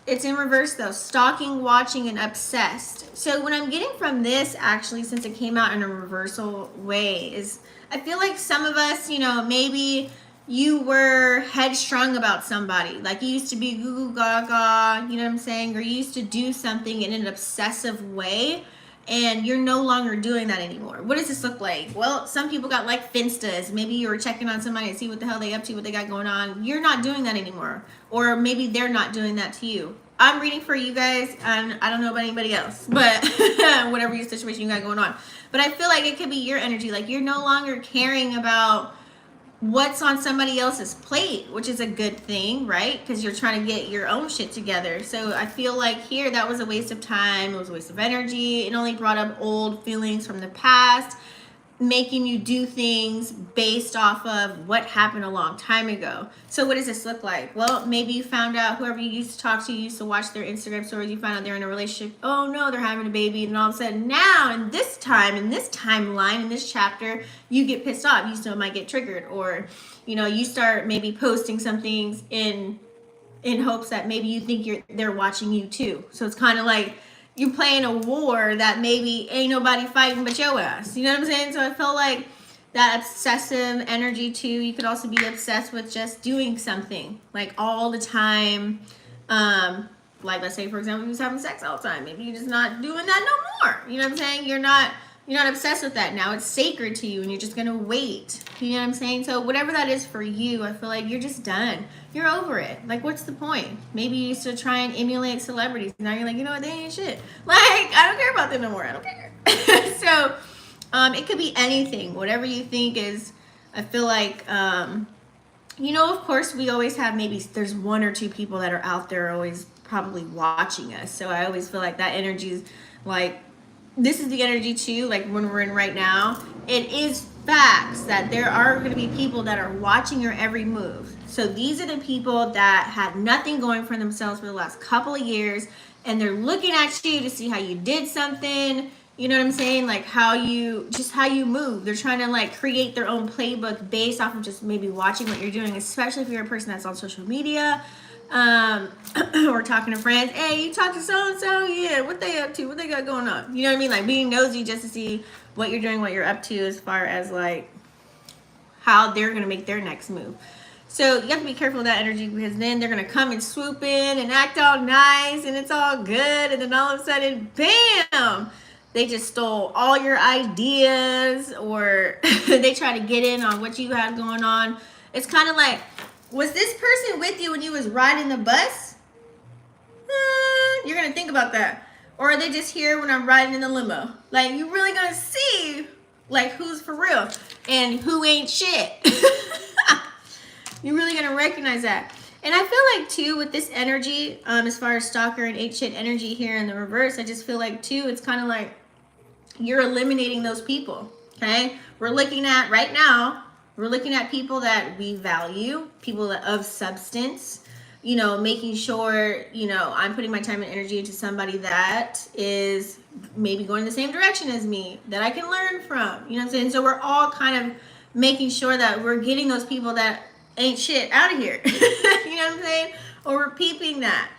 It's in reverse though, stalking, watching, and obsessed. So what I'm getting from this, actually, since it came out in a reversal way, is I feel like some of us, you know, maybe you were headstrong about somebody. Like you used to be goo goo gaga, you know what I'm saying? Or you used to do something in an obsessive way, and you're no longer doing that anymore. What does this look like? Well, some people got like finstas. Maybe you were checking on somebody to see what the hell they up to, what they got going on. You're not doing that anymore. Or maybe they're not doing that to you. I'm reading for you guys, and I don't know about anybody else, but whatever your situation you got going on. But I feel like it could be your energy. Like you're no longer caring about what's on somebody else's plate, which is a good thing, right? Because you're trying to get your own shit together. So I feel like here that was a waste of time. It was a waste of energy. It only brought up old feelings from the past, making you do things based off of what happened a long time ago. So what does this look like? Well, maybe you found out whoever you used to talk to, you used to watch their Instagram stories, you found out they're in a relationship. Oh no, they're having a baby. And all of a sudden now, in this time, in this timeline, in this chapter, you get pissed off. You still might get triggered. Or, you know, you start maybe posting some things in hopes that maybe you think they're watching you too. So it's kind of like you're playing a war that maybe ain't nobody fighting but your ass. You know what I'm saying? So I feel like that obsessive energy too. You could also be obsessed with just doing something like all the time. Like let's say, for example, you're just having sex all the time. Maybe you're just not doing that no more. You know what I'm saying? You're not obsessed with that now. It's sacred to you, and you're just gonna wait. You know what I'm saying? So whatever that is for you, I feel like you're just done. You're over it. Like, what's the point? Maybe you used to try and emulate celebrities. Now you're like, you know what? They ain't shit. Like, I don't care about them no more. I don't care. So, it could be anything. Whatever you think is, I feel like, you know, of course, we always have maybe there's one or two people that are out there always probably watching us. So I always feel like that energy is like, this is the energy too, like when we're in right now. It is facts that there are going to be people that are watching your every move. So these are the people that had nothing going for themselves for the last couple of years, and they're looking at you to see how you did something. You know what I'm saying? Like how you move. They're trying to like create their own playbook based off of just maybe watching what you're doing, especially if you're a person that's on social media. Or talking to friends. Hey, you talk to so-and-so? Yeah, what they up to? What they got going on? You know what I mean? Like being nosy just to see what you're doing, what you're up to, as far as like how they're going to make their next move. So you have to be careful of that energy, because then they're going to come and swoop in and act all nice and it's all good. And then all of a sudden, bam, they just stole all your ideas, or they try to get in on what you have going on. It's kind of like, was this person with you when you was riding the bus? You're going to think about that. Or are they just here when I'm riding in the limo? Like, you really going to see, like, who's for real and who ain't shit. You're really going to recognize that. And I feel like, too, with this energy, as far as stalker and ain't shit energy here in the reverse, I just feel like, too, it's kind of like you're eliminating those people, okay? We're looking at, right now, we're looking at people that we value, people of substance, you know, making sure, you know, I'm putting my time and energy into somebody that is maybe going the same direction as me, that I can learn from, you know what I'm saying? So we're all kind of making sure that we're getting those people that ain't shit out of here, you know what I'm saying? Or we're peeping that.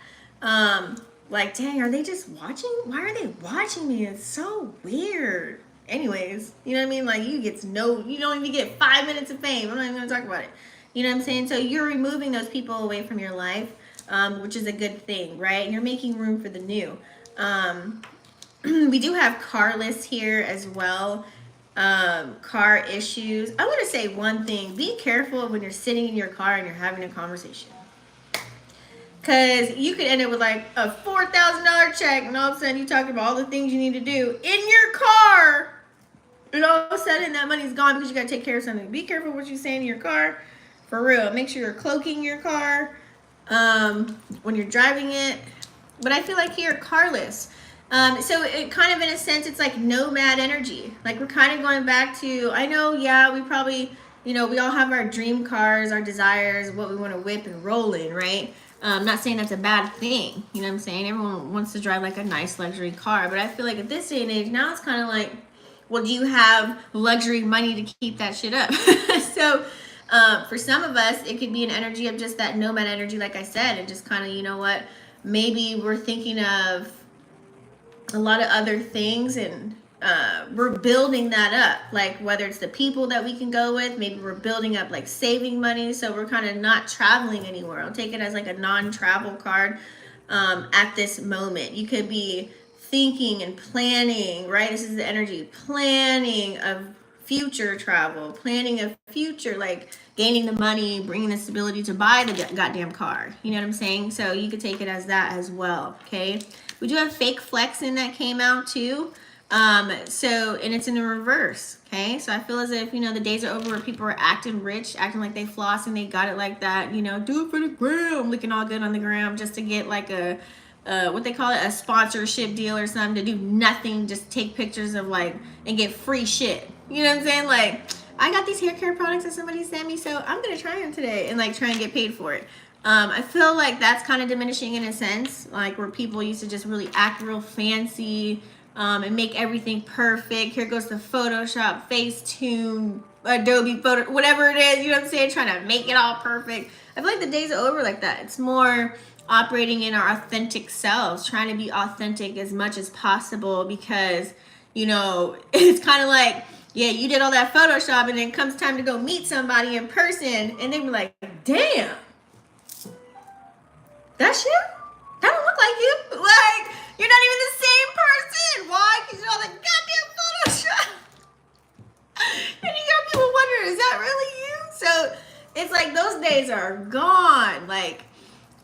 Like, dang, are they just watching? Why are they watching me? It's so weird. Anyways, you know what I mean? Like, you don't even get 5 minutes of fame. I'm not even going to talk about it. You know what I'm saying? So you're removing those people away from your life, which is a good thing, right? And you're making room for the new. We do have car lists here as well. Car issues. I want to say one thing. Be careful when you're sitting in your car and you're having a conversation. Because you could end up with like a $4,000 check, and all of a sudden you talking about all the things you need to do in your car, and all of a sudden that money's gone because you got to take care of something. Be careful what you say in your car, for real. Make sure you're cloaking your car when you're driving it. But I feel like here, carless. So it kind of, in a sense, it's like nomad energy. Like we're kind of going back to, I know, yeah, we probably, we all have our dream cars, our desires, what we want to whip and roll in, right? I'm not saying that's a bad thing. You know what I'm saying? Everyone wants to drive like a nice luxury car. But I feel like at this day and age, now it's kind of like, well, do you have luxury money to keep that shit up? So for some of us, it could be an energy of just that nomad energy, like I said, and just kind of, you know what, maybe we're thinking of a lot of other things, and we're building that up, like whether it's the people that we can go with, maybe we're building up like saving money, so we're kind of not traveling anywhere. I'll take it as like a non-travel card at this moment. You could be thinking and planning, right? This is the energy, planning of future travel, planning of future, like gaining the money, bringing the stability to buy the goddamn car. You know what I'm saying? So you could take it as that as well, okay? We do have fake flexing that came out too. And it's in the reverse, okay? So I feel as if, the days are over where people are acting rich, acting like they floss and they got it like that, do it for the gram, looking all good on the gram just to get like a, what they call it, a sponsorship deal or something, to do nothing, just take pictures of like, and get free shit. You know what I'm saying? Like, I got these hair care products that somebody sent me, so I'm going to try them today and like try and get paid for it. I feel like that's kind of diminishing in a sense, like where people used to just really act real fancy, and make everything perfect. Here goes the Photoshop, Facetune, Adobe Photo, whatever it is, you know what I'm saying? Trying to make it all perfect. I feel like the days are over like that. It's more operating in our authentic selves, trying to be authentic as much as possible, because, it's kind of like, yeah, you did all that Photoshop and then comes time to go meet somebody in person and they be like, damn, that's you? That don't look like you. Like, you're not even the same person. Why? Because you're all the goddamn Photoshop. And you got people wondering, is that really you? So it's like those days are gone. Like,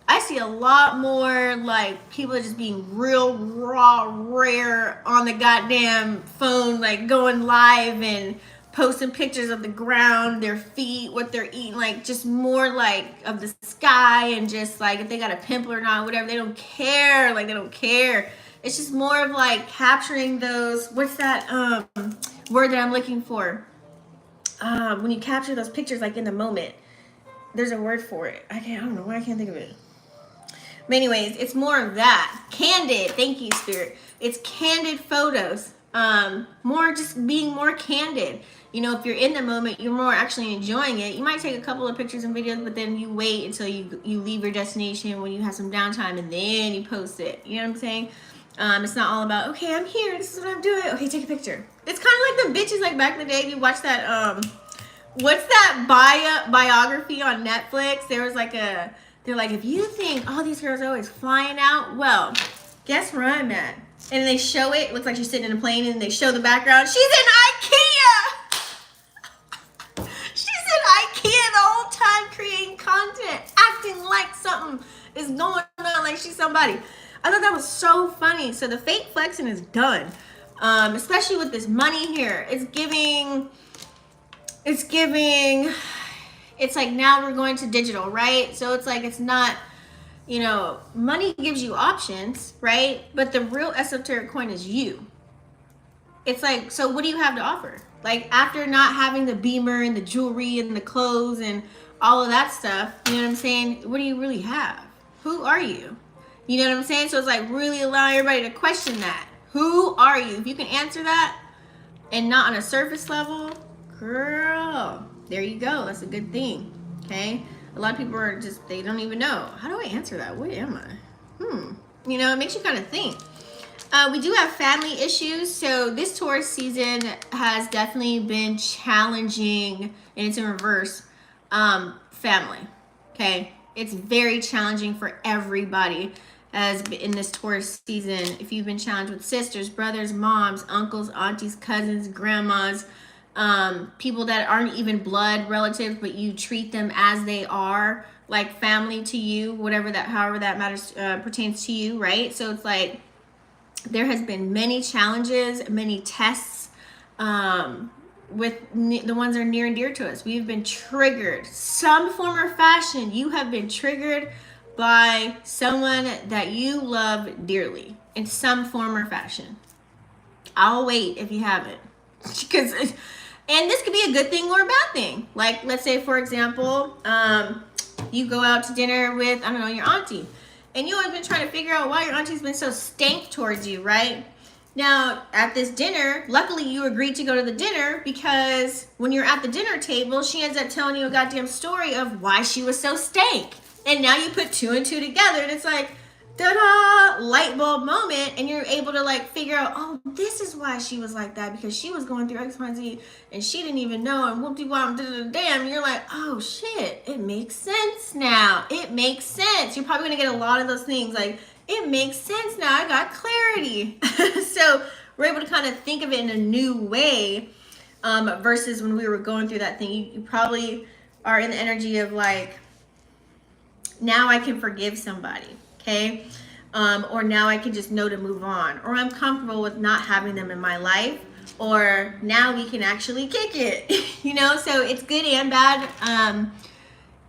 I see a lot more like people are just being real raw, rare on the goddamn phone, like going live and posting pictures of the ground, their feet, what they're eating, like just more like of the sky, and just like if they got a pimple or not, whatever, they don't care. Like, they don't care. It's just more of like capturing those, what's that word that I'm looking for? When you capture those pictures like in the moment, there's a word for it. I don't know why I can't think of it. But anyways, it's more of that. Candid. Thank you, Spirit. It's candid photos. More just being more candid. If you're in the moment, you're more actually enjoying it. You might take a couple of pictures and videos, but then you wait until you leave your destination when you have some downtime, and then you post it. You know what I'm saying? It's not all about, okay, I'm here, this is what I'm doing. Okay, take a picture. It's kind of like the bitches like back in the day. You watch that, what's that biography on Netflix? There was like they're like, if you think all these girls are always flying out, well, guess where I'm at? And they show it looks like she's sitting in a plane, and they show the background. She's in IKEA! She's in IKEA the whole time, creating content, acting like something is going on, like she's somebody. I thought that was so funny. So the fake flexing is done. Especially with this money here. It's like now we're going to digital, right? So it's like, it's not, money gives you options, right? But the real esoteric coin is you. It's like, so what do you have to offer? Like, after not having the beamer and the jewelry and the clothes and all of that stuff, you know what I'm saying? What do you really have? Who are you? You know what I'm saying? So it's like really allowing everybody to question that. Who are you? If you can answer that and not on a surface level, girl, there you go. That's a good thing. Okay? A lot of people are just, they don't even know. How do I answer that? What am I? It makes you kind of think. We do have family issues. So this Taurus season has definitely been challenging, and it's in reverse, family. Okay? It's very challenging for everybody as in this Taurus season. If you've been challenged with sisters, brothers, moms, uncles, aunties, cousins, grandmas, people that aren't even blood relatives, but you treat them as they are, like family to you, however that matters, pertains to you, right? So it's like there has been many challenges, many tests, with the ones that are near and dear to us. We've been triggered, some form or fashion. You have been triggered by someone that you love dearly in some form or fashion. I'll wait if you haven't, because, and this could be a good thing or a bad thing. Like, let's say, for example, you go out to dinner with, I don't know, your auntie, and you have been trying to figure out why your auntie's been so stank towards you, right? Now, at this dinner, luckily you agreed to go to the dinner, because when you're at the dinner table, she ends up telling you a goddamn story of why she was so stank. And now you put two and two together, and it's like, ta-da, light bulb moment, and you're able to like figure out, oh, this is why she was like that, because she was going through X, Y, Z, and she didn't even know, and whoop-de-wop, damn, you're like, oh shit, it makes sense now. It makes sense. You're probably gonna get a lot of those things, like, it makes sense now, I got clarity. So we're able to kind of think of it in a new way, versus when we were going through that thing. You probably are in the energy of like, now I can forgive somebody, okay? Or now I can just know to move on, or I'm comfortable with not having them in my life, or now we can actually kick it, you know? So it's good and bad.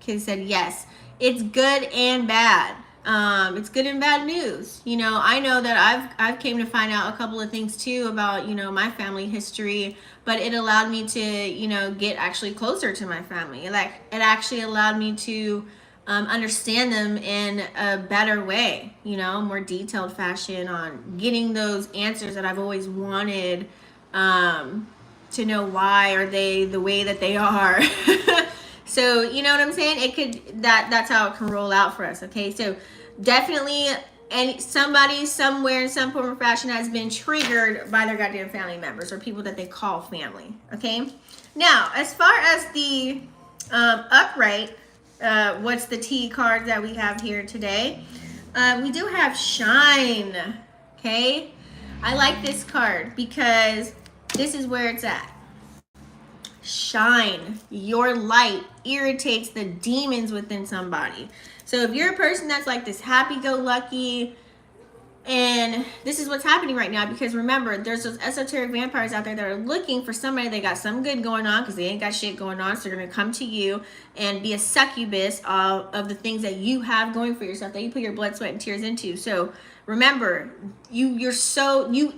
Kid said yes, it's good and bad. It's good and bad news. You know, I know that I've came to find out a couple of things too about, you know, my family history, but it allowed me to, you know, get actually closer to my family. Like, it actually allowed me to understand them in a better way, you know, more detailed fashion, on getting those answers that I've always wanted, to know why are they the way that they are. So, you know what I'm saying? It could, that's how it can roll out for us. Okay. So definitely, and somebody somewhere in some form or fashion has been triggered by their goddamn family members or people that they call family. Okay. Now, as far as the upright, what's the T card that we have here today? We do have shine. Okay. I like this card because this is where it's at. Shine. Your light irritates the demons within somebody. So if you're a person that's like this happy-go-lucky, and this is what's happening right now, because remember, there's those esoteric vampires out there that are looking for somebody that got something good going on, because they ain't got shit going on, so they're going to come to you and be a succubus of the things that you have going for yourself, that you put your blood, sweat, and tears into. So remember, you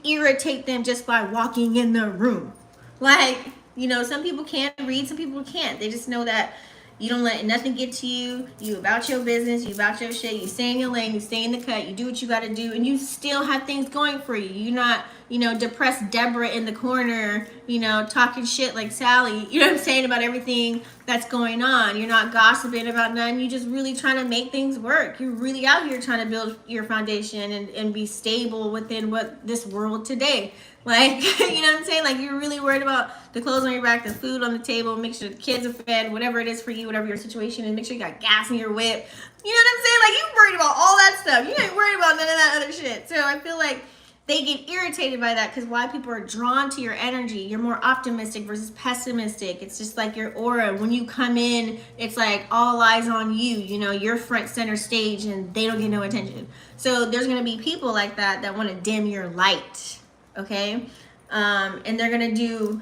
irritate them just by walking in the room. Like, you know, some people can read, some people can't. They just know that you don't let nothing get to you. You about your business, you about your shit, you stay in your lane, you stay in the cut, you do what you got to do, and you still have things going for you. You're not, you know, depressed Deborah in the corner, you know, talking shit like Sally, you know what I'm saying, about everything that's going on. You're not gossiping about nothing. You're just really trying to make things work. You're really out here trying to build your foundation and be stable within what this world today. Like, you know what I'm saying? Like, you're really worried about the clothes on your back, the food on the table, make sure the kids are fed, whatever it is for you, whatever your situation is, make sure you got gas in your whip. You know what I'm saying? Like, you're worried about all that stuff. You ain't worried about none of that other shit. So I feel like they get irritated by that, because why people are drawn to your energy. You're more optimistic versus pessimistic. It's just like your aura. When you come in, it's like all eyes on you. You know, you're front center stage and they don't get no attention. So there's going to be people like that want to dim your light. Okay, and they're gonna do,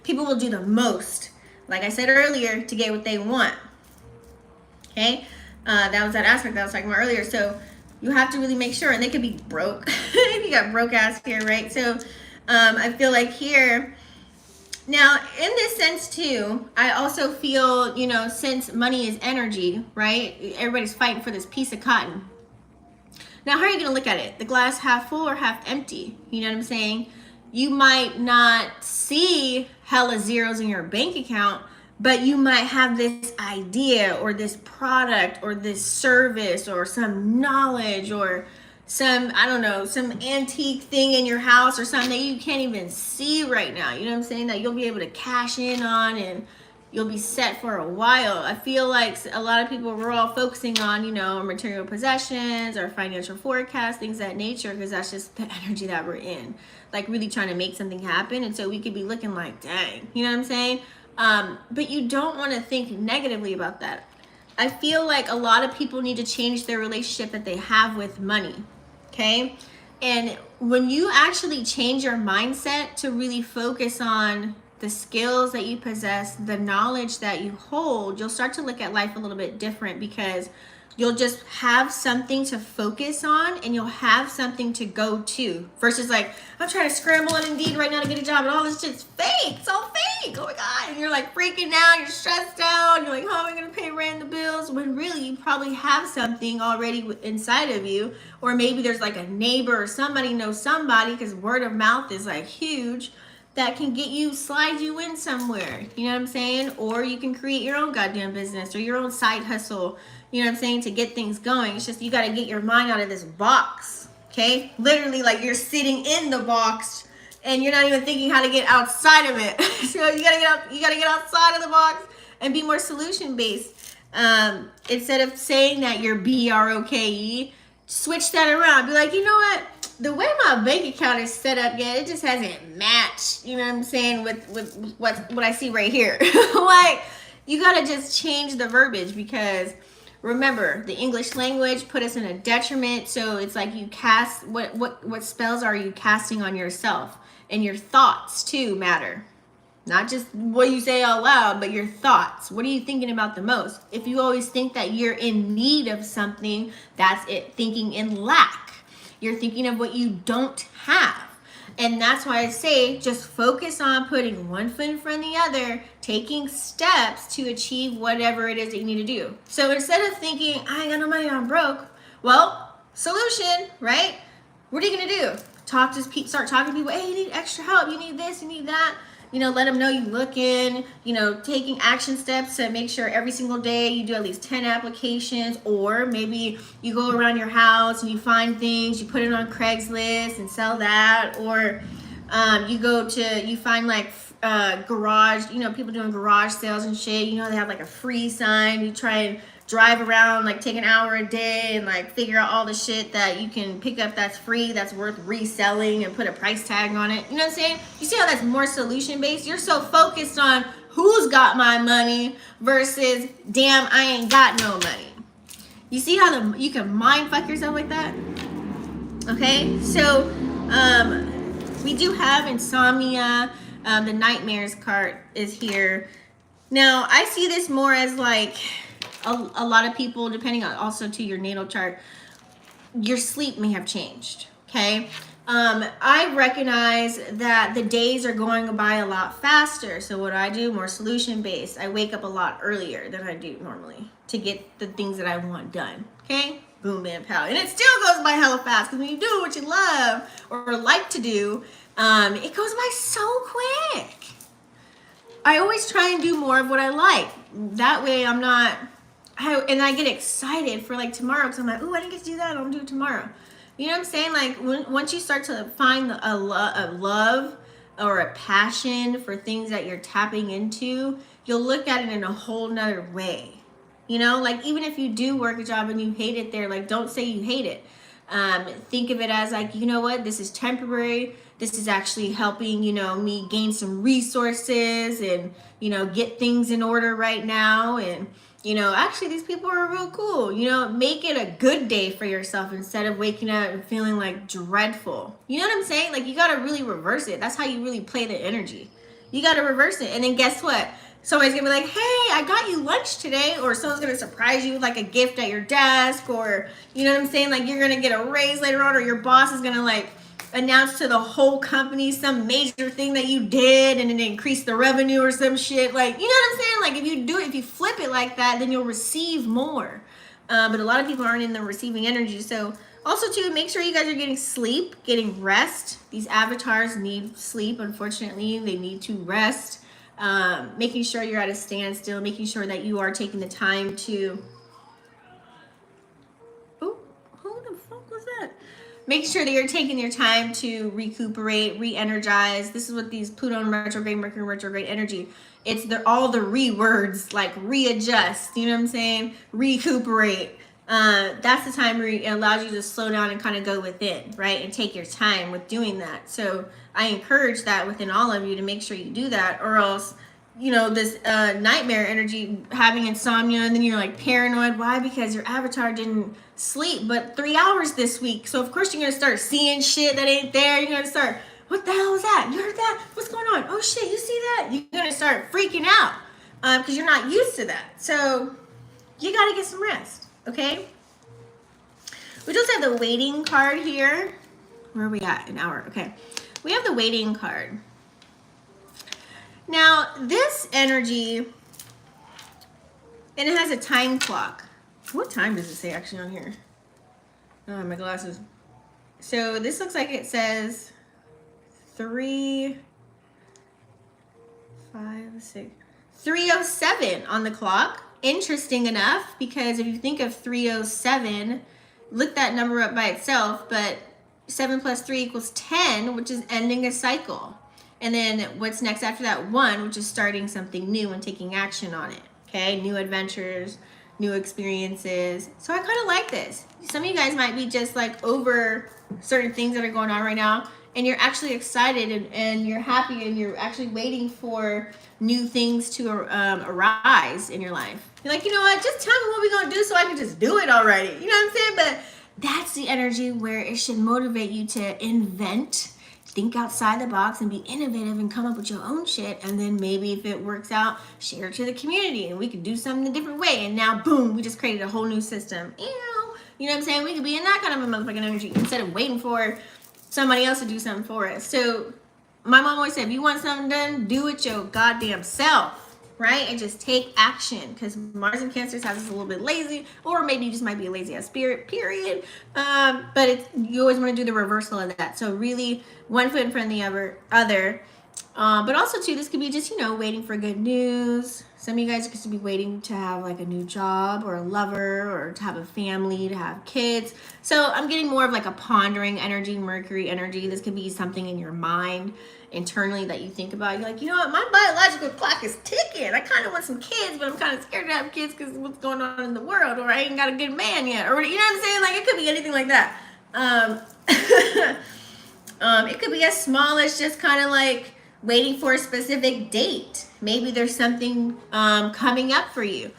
people will do the most, like I said earlier, to get what they want. Okay, that was that aspect that I was talking about earlier. So you have to really make sure, and they could be broke. You got broke ass here, right? So I feel like here, now in this sense too, I also feel, you know, since money is energy, right? Everybody's fighting for this piece of cotton. Now, how are you going to look at it? The glass half full or half empty? You know what I'm saying? You might not see hella zeros in your bank account, but you might have this idea or this product or this service or some knowledge or some, I don't know, some antique thing in your house or something that you can't even see right now. You know what I'm saying? That you'll be able to cash in on and you'll be set for a while. I feel like a lot of people, we're all focusing on, you know, material possessions or financial forecasts, things of that nature, because that's just the energy that we're in. Like really trying to make something happen. And so we could be looking like, dang, you know what I'm saying? But you don't want to think negatively about that. I feel like a lot of people need to change their relationship that they have with money. Okay? And when you actually change your mindset to really focus on the skills that you possess, the knowledge that you hold, you'll start to look at life a little bit different, because you'll just have something to focus on and you'll have something to go to, versus like, I'm trying to scramble on Indeed right now to get a job and all this shit's fake. It's all fake. Oh my God. And you're like freaking out. You're stressed out. You're like, how am I going to pay rent and the bills? When really you probably have something already inside of you. Or maybe there's like a neighbor or somebody knows somebody, because word of mouth is like huge, that can get you, slide you in somewhere. You know what I'm saying? Or you can create your own goddamn business or your own side hustle, you know what I'm saying, to get things going. It's just you got to get your mind out of this box, okay? Literally, like you're sitting in the box and you're not even thinking how to get outside of it. So you got to get outside of the box and be more solution based. Instead of saying that you're BROKE, switch that around. Be like, you know what? The way my bank account is set up, yeah, it just hasn't matched, you know what I'm saying, with what I see right here. Like, you got to just change the verbiage, because remember, the English language put us in a detriment. So it's like you cast, what spells are you casting on yourself? And your thoughts too matter. Not just what you say out loud, but your thoughts. What are you thinking about the most? If you always think that you're in need of something, that's it, thinking in lack. You're thinking of what you don't have. And that's why I say just focus on putting one foot in front of the other, taking steps to achieve whatever it is that you need to do. So instead of thinking, I ain't got no money, I'm broke. Well, solution, right? What are you going to do? Start talking to people. Hey, you need extra help. You need this, you need that. You know, let them know you looking, you know, taking action steps to make sure every single day you do at least 10 applications, or maybe you go around your house and you find things, you put it on Craigslist and sell that, or you find like garage, you know, people doing garage sales and shit, you know, they have like a free sign, you try and drive around, like take an hour a day and like figure out all the shit that you can pick up that's free, that's worth reselling, and put a price tag on it. You know what I'm saying? You see how that's more solution based? You're so focused on who's got my money versus damn, I ain't got no money. You see how you can mind fuck yourself like that? Okay, so we do have insomnia. The nightmares card is here. Now I see this more as like a lot of people, depending on also to your natal chart, your sleep may have changed. Okay, I recognize that the days are going by a lot faster. So what I do, more solution based. I wake up a lot earlier than I do normally to get the things that I want done. Okay, boom, bam, pow, and it still goes by hella fast, because when you do what you love or like to do, it goes by so quick. I always try and do more of what I like. That way I'm not. And I get excited for like tomorrow, because I'm like, ooh, I didn't get to do that. I'll do it tomorrow. You know what I'm saying? Like once you start to find a love or a passion for things that you're tapping into, you'll look at it in a whole nother way. You know, like even if you do work a job and you hate it there, like don't say you hate it. Think of it as like, you know what, this is temporary. This is actually helping, you know, me gain some resources and, you know, get things in order right now. And you know, actually these people are real cool. You know, make it a good day for yourself instead of waking up and feeling like dreadful. You know what I'm saying? Like you got to really reverse it. That's how you really play the energy. You got to reverse it. And then guess what? Somebody's going to be like, hey, I got you lunch today. Or someone's going to surprise you with like a gift at your desk. Or, you know what I'm saying? Like you're going to get a raise later on, or your boss is going to like announce to the whole company some major thing that you did and then increase the revenue or some shit. Like, you know what I'm saying? Like if you flip it like that, then you'll receive more. But a lot of people aren't in the receiving energy. So also too, make sure you guys are getting sleep, getting rest. These avatars need sleep. Unfortunately, they need to rest. Making sure you're at a standstill, making sure that you are taking the time to, oh, who the fuck was that? make sure that you're taking your time to recuperate, re-energize. This is what these Pluto and retrograde, Mercury retrograde energy, it's all the words, like readjust, you know what I'm saying? Recuperate. That's the time where it allows you to slow down and kind of go within, right? And take your time with doing that. So I encourage that within all of you to make sure you do that, or else, you know, this nightmare energy, having insomnia, and then you're like paranoid. Why? Because your avatar didn't sleep but 3 hours this week. So of course you're gonna start seeing shit that ain't there. You're gonna start, what the hell was that? You heard that? What's going on? Oh shit, you see that? You're gonna start freaking out because you're not used to that. So you gotta get some rest, okay? We just have the waiting card here. Where are we at? An hour. Okay. We have the waiting card. Now, this energy, and it has a time clock. What time does it say actually on here? Oh, my glasses. So this looks like it says 3:07 on the clock. Interesting enough, because if you think of 3:07, look that number up by itself, but 7 plus 3 equals 10, which is ending a cycle. And then what's next after that? 1, which is starting something new and taking action on it. Okay, new adventures, new experiences. So I kind of like this. Some of you guys might be just like over certain things that are going on right now, and you're actually excited and you're happy and you're actually waiting for new things to arise in your life. You're like, you know what? Just tell me what we're going to do so I can just do it already. You know what I'm saying? But that's the energy where it should motivate you to invent, think outside the box, and be innovative and come up with your own shit. And then maybe if it works out, share it to the community and we could do something a different way. And now, boom, we just created a whole new system. You know what I'm saying? We could be in that kind of a motherfucking energy instead of waiting for somebody else to do something for us. So my mom always said, if you want something done, do it your goddamn self. Right? And just take action, because Mars and Cancer has us a little bit lazy, or maybe you just might be a lazy ass spirit, period. But you always want to do the reversal of that. So really, one foot in front of the other. But also too, this could be just, you know, waiting for good news. Some of you guys could be waiting to have like a new job or a lover, or to have a family, to have kids. So I'm getting more of like a pondering energy, Mercury energy. This could be something in your mind internally that you think about. You're like, you know what, my biological clock is ticking. I kind of want some kids, but I'm kind of scared to have kids because of what's going on in the world, or I ain't got a good man yet, or you know what I'm saying? Like, it could be anything like that. It could be as small as just kind of like waiting for a specific date. Maybe there's something coming up for you.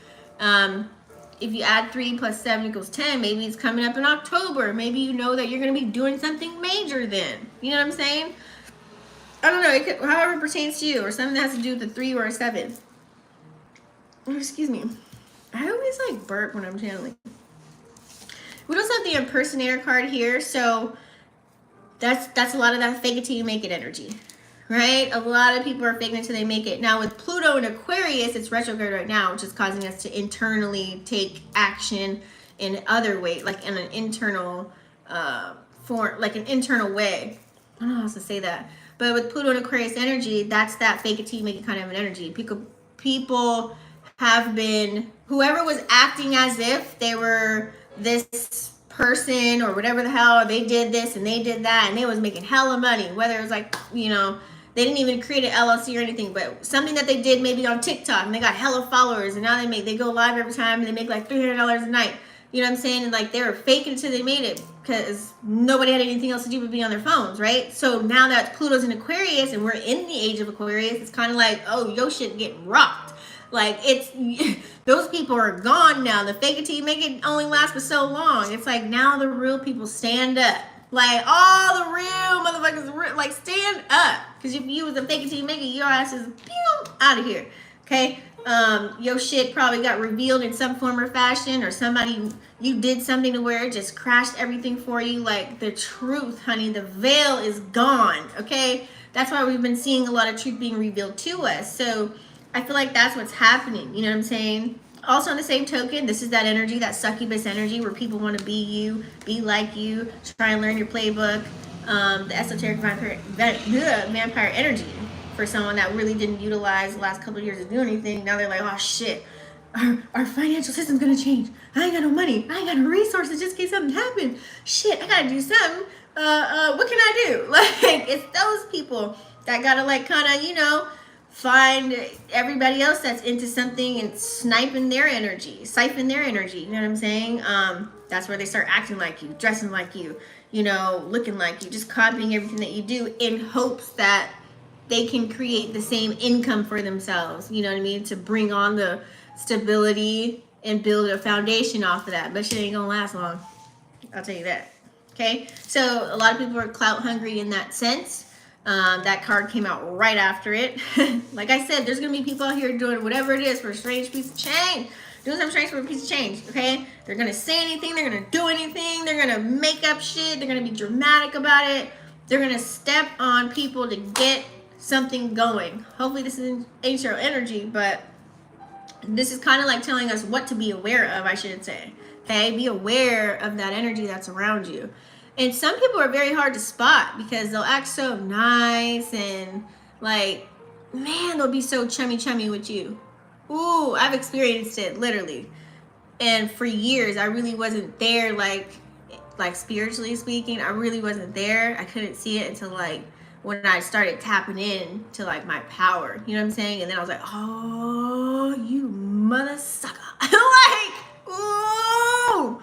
If you add 3 plus 7 equals 10, maybe it's coming up in October. Maybe you know that you're going to be doing something major then. You know what I'm saying? I don't know, it could, however it pertains to you, or something that has to do with a 3 or a 7. Oh, excuse me. I always like burp when I'm channeling. We also have the impersonator card here, so that's a lot of that fake it till you make it energy, right? A lot of people are faking it till they make it. Now with Pluto and Aquarius, it's retrograde right now, which is causing us to internally take action in other ways, like in an internal form, like an internal way. I don't know how else to say that. But with Pluto and Aquarius energy, that's that fake it till you make it kind of an energy. People have been, whoever was acting as if they were this person or whatever the hell, they did this and they did that and they was making hella money. Whether it was like, you know, they didn't even create an LLC or anything, but something that they did maybe on TikTok, and they got hella followers, and now they go live every time and they make like $300 a night. You know what I'm saying? And like they were faking it till they made it because nobody had anything else to do but be on their phones, right? So now that Pluto's in Aquarius and we're in the age of Aquarius, it's kind of like, oh, yo shit getting rocked. Like it's, those people are gone now. The fake it till you make it only lasts for so long. It's like now the real people stand up. Like all the real motherfuckers, like stand up. Because if you was a fake it till you make it, your ass is out of here. Okay? Your shit probably got revealed in some form or fashion, or somebody, you did something to where it just crashed everything for you. Like the truth, honey, the veil is gone. Okay? That's why we've been seeing a lot of truth being revealed to us. So I feel like that's what's happening. You know what I'm saying? Also on the same token, this is that energy, that succubus energy where people want to be you, be like you, try and learn your playbook. The esoteric vampire energy for someone that really didn't utilize the last couple of years to do anything. Now they're like, oh shit, our financial system's gonna change. I ain't got no money. I ain't got no resources just in case something happened. Shit, I gotta do something. What can I do? Like, it's those people that gotta like kind of, you know, find everybody else that's into something and siphon their energy. You know what I'm saying? That's where they start acting like you, dressing like you know, looking like you, just copying everything that you do in hopes that they can create the same income for themselves. You know what I mean? To bring on the stability and build a foundation off of that. But shit ain't gonna last long. I'll tell you that. Okay? So a lot of people are clout hungry in that sense. That card came out right after it. Like I said, there's gonna be people out here doing whatever it is for a strange piece of change. Doing something strange for a piece of change, okay? They're gonna say anything, they're gonna do anything, they're gonna make up shit, they're gonna be dramatic about it. They're gonna step on people to get something going. Hopefully this isn't astro energy, but this is kind of like telling us what to be aware of, I should say. Okay, be aware of that energy that's around you. And some people are very hard to spot because they'll act so nice and like, man, they'll be so chummy with you. Ooh, I've experienced it literally. And for years, I really wasn't there, like spiritually speaking, I really wasn't there. I couldn't see it until like when I started tapping in to like my power, you know what I'm saying? And then I was like, oh, you mother sucker. Like, ooh,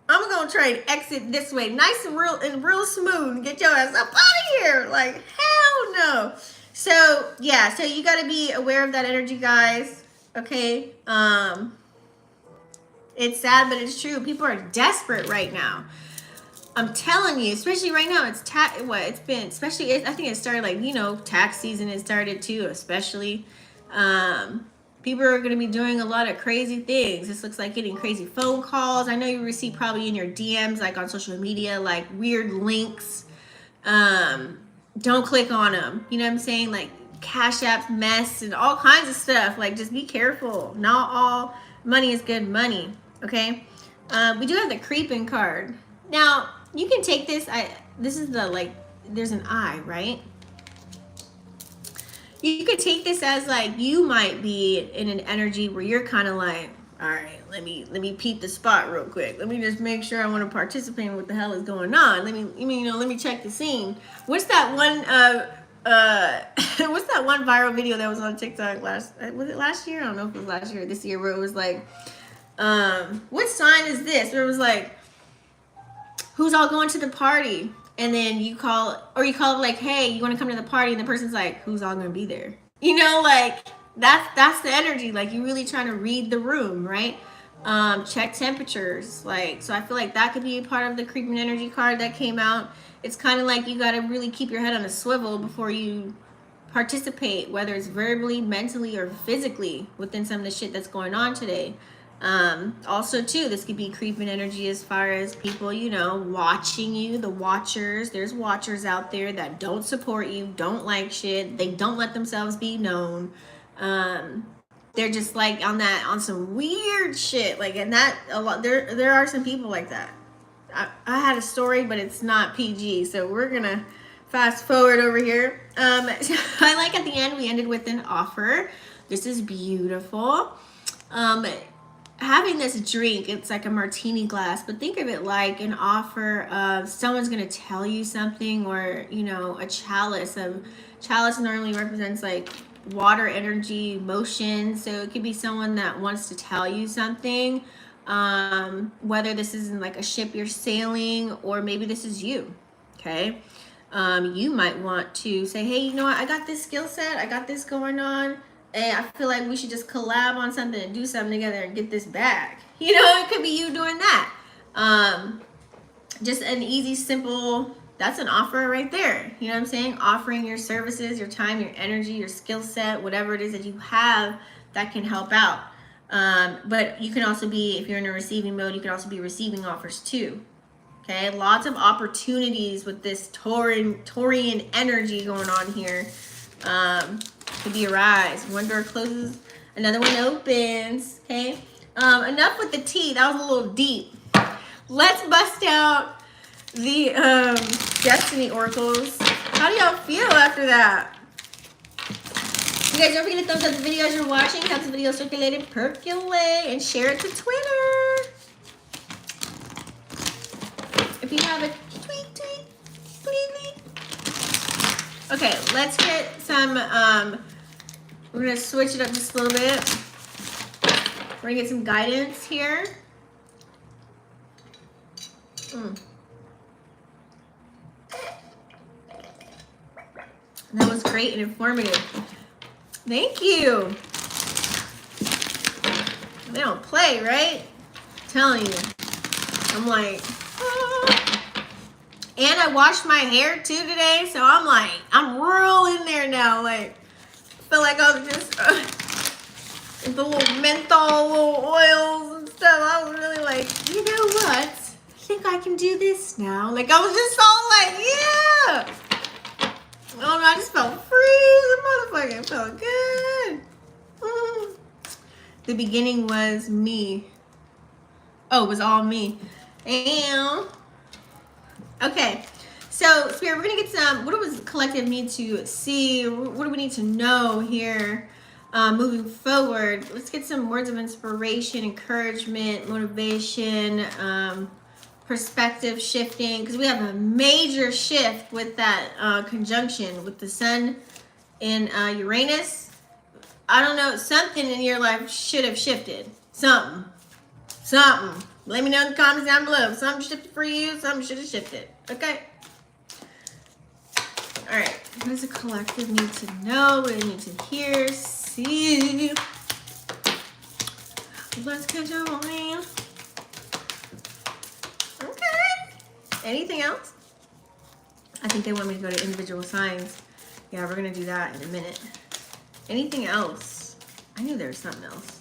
I'm gonna try and exit this way, nice and real smooth, and get your ass up out of here. Like, hell no. So yeah, so you gotta be aware of that energy, guys. Okay. It's sad, but it's true. People are desperate right now. I'm telling you, especially right now, it's been, especially, I think it started like, you know, tax season has started too, especially. People are going to be doing a lot of crazy things. This looks like getting crazy phone calls. I know you receive probably in your DMs, like on social media, like weird links. Don't click on them. You know what I'm saying? Like Cash Apps mess and all kinds of stuff. Like, just be careful. Not all money is good money. Okay. We do have the creeping card. Now, you can take this. This is the, like, there's an eye, right? You could take this as like you might be in an energy where you're kind of like, all right, let me peep the spot real quick. Let me just make sure I want to participate in what the hell is going on. Let me check the scene. What's that one what's that one viral video that was on TikTok was it last year? I don't know if it was last year or this year, where it was like, what sign is this? Where it was like, who's all going to the party? And then you call it like, hey, you want to come to the party? And the person's like, who's all going to be there? You know, like, that's the energy. Like, you're really trying to read the room, right? Check temperatures. Like, so I feel like that could be a part of the creeping energy card that came out. It's kind of like you got to really keep your head on a swivel before you participate, whether it's verbally, mentally, or physically within some of the shit that's going on today. Also too, this could be creeping energy as far as people, you know, watching you, the watchers. There's watchers out there that don't support you, don't like shit. They don't let themselves be known. They're just like on some weird shit. Like, and that a lot, there are some people like that. I had a story, but it's not PG. So we're going to fast forward over here. I like at the end, we ended with an offer. This is beautiful. Having this drink, it's like a martini glass, but think of it like an offer of someone's going to tell you something, or, you know, a chalice. Chalice normally represents like water, energy, motion. So it could be someone that wants to tell you something, whether this is in like a ship you're sailing, or maybe this is you. Okay. You might want to say, hey, you know what? I got this skill set. I got this going on. And I feel like we should just collab on something and do something together and get this bag. You know, it could be you doing that. Just an easy, simple, that's an offer right there. You know what I'm saying? Offering your services, your time, your energy, your skill set, whatever it is that you have that can help out. But you can also be, if you're in a receiving mode, you can also be receiving offers too. Okay, lots of opportunities with this Taurian energy going on here. Could be a rise. One door closes, another one opens. Okay. Enough with the tea. That was a little deep. Let's bust out the Destiny Oracles. How do y'all feel after that? You guys don't forget to thumbs up the video as you're watching. Helps the video circulate and percolate. And share it to Twitter. If you have a tweet. Okay, let's get some, we're going to switch it up just a little bit. We're going to get some guidance here. That was great and informative. Thank you. They don't play, right? I'm telling you. I'm like, And I washed my hair too today, so I'm like, I'm real in there now. Like, I feel like I was just the little menthol, little oils and stuff. I was really like, you know what? I think I can do this now. Like, I was just all like, yeah. Oh, I just felt free. The motherfucker felt good. The beginning was me. Oh, it was all me. And okay, so Spirit, we're gonna get some, what does the collective need to see? What do we need to know here moving forward? Let's get some words of inspiration, encouragement, motivation, perspective shifting, because we have a major shift with that conjunction with the sun in Uranus. I don't know, something in your life should have shifted. Something. Let me know in the comments down below. Something shifted for you, something should have shifted. Okay? Alright. What does the collective need to know? What do they need to hear? See? Let's get going. Okay. Anything else? I think they want me to go to individual signs. Yeah, we're going to do that in a minute. Anything else? I knew there was something else.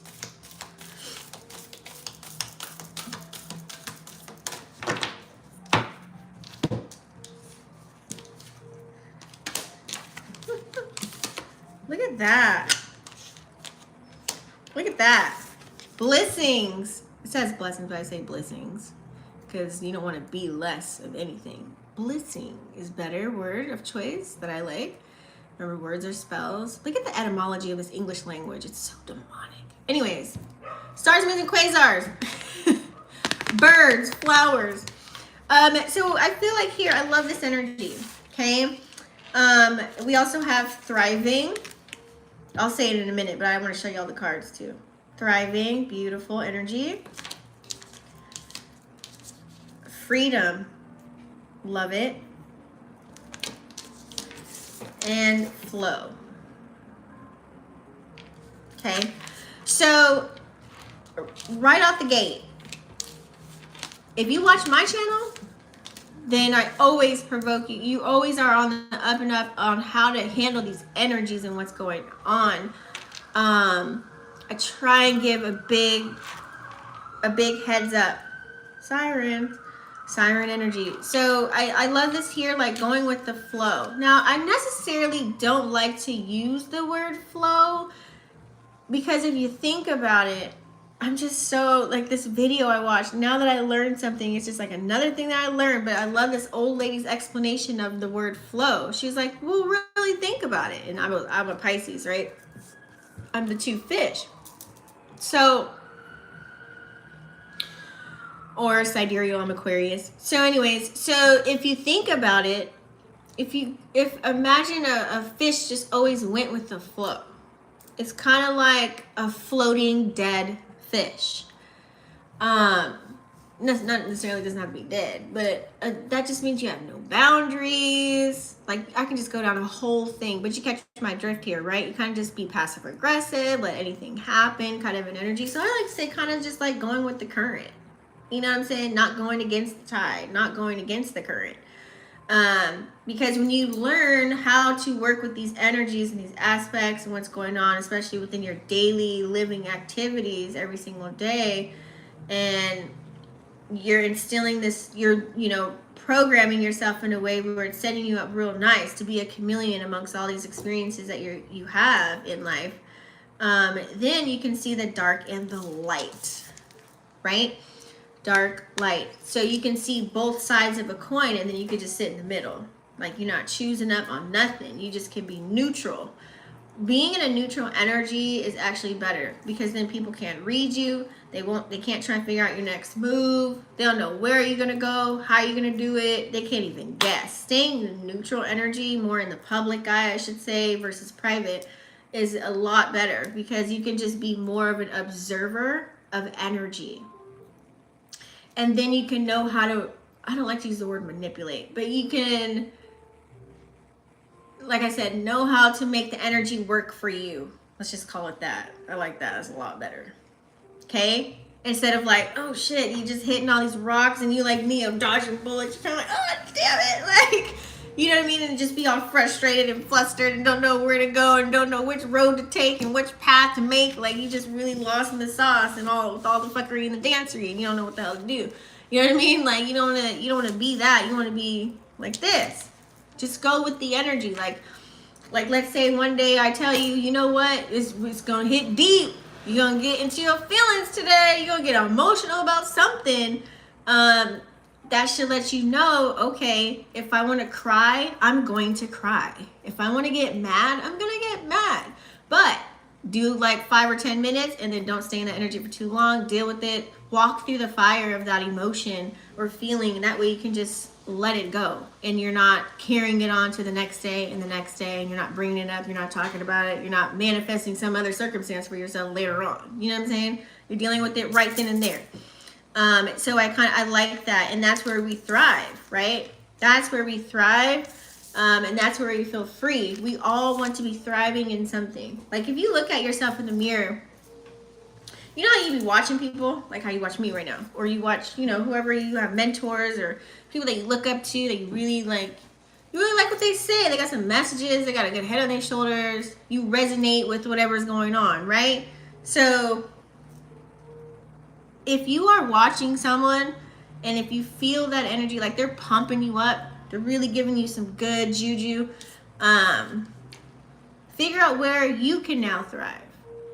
Look at that. Look at that. Blessings. It says blessings, but I say blessings because you don't want to be less of anything. Blessing is better word of choice that I like. Remember, words are spells. Look at the etymology of this English language. It's so demonic. Anyways, stars, moons, and quasars. Birds, flowers. So I feel like here, I love this energy, okay? We also have thriving. I'll say it in a minute, but I want to show you all the cards too. Thriving, beautiful energy. Freedom, love it. And flow. Okay, so right off the gate, if you watch my channel, then I always provoke you. You always are on the up and up on how to handle these energies and what's going on. I try and give a big heads up. Siren energy. So I love this here, like going with the flow. Now, I necessarily don't like to use the word flow because if you think about it, I'm just so, like this video I watched, now that I learned something, it's just like another thing that I learned, but I love this old lady's explanation of the word flow. She was like, well, really think about it. And I'm a Pisces, right? I'm the 2 fish. So, or sidereal, I'm Aquarius. So anyways, so if you think about it, if imagine a fish just always went with the flow. It's kind of like a floating dead fish. Not necessarily doesn't have to be dead, but that just means you have no boundaries. Like I can just go down a whole thing, but you catch my drift here, right? You kind of just be passive aggressive, let anything happen, kind of an energy. So I like to say kind of just like going with the current. You know what I'm saying? Not going against the tide, not going against the current. Because when you learn how to work with these energies and these aspects and what's going on, especially within your daily living activities every single day, and you're instilling this, you're, programming yourself in a way where it's setting you up real nice to be a chameleon amongst all these experiences that you have in life, then you can see the dark and the light, right? Dark, light. So you can see both sides of a coin, and then you could just sit in the middle. Like you're not choosing up on nothing. You just can be neutral being in a neutral energy is actually better, because then people can't read you. They can't try and figure out your next move. They don't know where you're gonna go, how you're gonna do it. They can't even guess. Staying in neutral energy, more in the public eye, I should say, versus private, is a lot better, because you can just be more of an observer of energy. And then you can know how to, I don't like to use the word manipulate, but you can, like I said, know how to make the energy work for you. Let's just call it that. I like that. It's a lot better. Okay? Instead of like, oh shit, you just hitting all these rocks and you like Neo dodging bullets. You're kind of like, oh damn it. Like, you know what I mean? And just be all frustrated and flustered and don't know where to go and don't know which road to take and which path to make. Like, you just really lost in the sauce and all the fuckery and the dancery, and you don't know what the hell to do. You know what I mean? Like, you don't want to be that. You want to be like this. Just go with the energy. Like let's say one day I tell you, you know what? It's going to hit deep. You're going to get into your feelings today. You're going to get emotional about something. That should let you know, okay, if I want to cry, I'm going to cry. If I want to get mad, I'm going to get mad. But do like 5 or 10 minutes and then don't stay in that energy for too long. Deal with it. Walk through the fire of that emotion or feeling, and that way you can just let it go, and you're not carrying it on to the next day and the next day, and you're not bringing it up, you're not talking about it, you're not manifesting some other circumstance for yourself later on. You know what I'm saying? You're dealing with it right then and there. So I like that, and that's where we thrive, right? That's where we thrive, and that's where we feel free. We all want to be thriving in something. Like, if you look at yourself in the mirror, you know how you be watching people, like how you watch me right now, or you watch, you know, whoever you have, mentors or people that you look up to, that you really like what they say. They got some messages, they got a good head on their shoulders, you resonate with whatever's going on, right? So if you are watching someone and if you feel that energy, like they're pumping you up, they're really giving you some good juju, figure out where you can now thrive.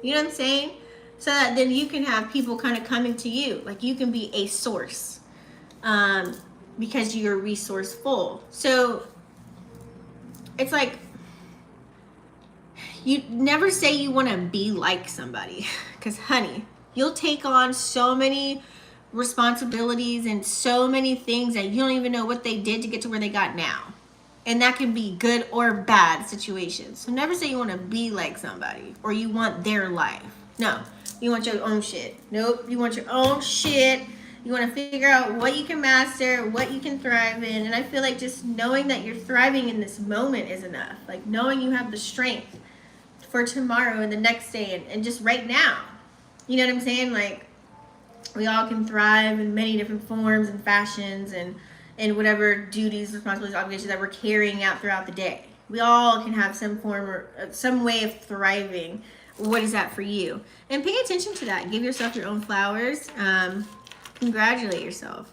You know what I'm saying? So that then you can have people kind of coming to you. Like, you can be a source, because you're resourceful. So it's like, you never say you want to be like somebody, because honey, you'll take on so many responsibilities and so many things that you don't even know what they did to get to where they got now. And that can be good or bad situations. So never say you want to be like somebody or you want their life. No, you want your own shit. Nope, you want your own shit. You want to figure out what you can master, what you can thrive in. And I feel like just knowing that you're thriving in this moment is enough. Like, knowing you have the strength for tomorrow and the next day and just right now. You know what I'm saying? Like, we all can thrive in many different forms and fashions and whatever duties, responsibilities, obligations that we're carrying out throughout the day. We all can have some form or some way of thriving. What is that for you? And pay attention to that. Give yourself your own flowers. Congratulate yourself.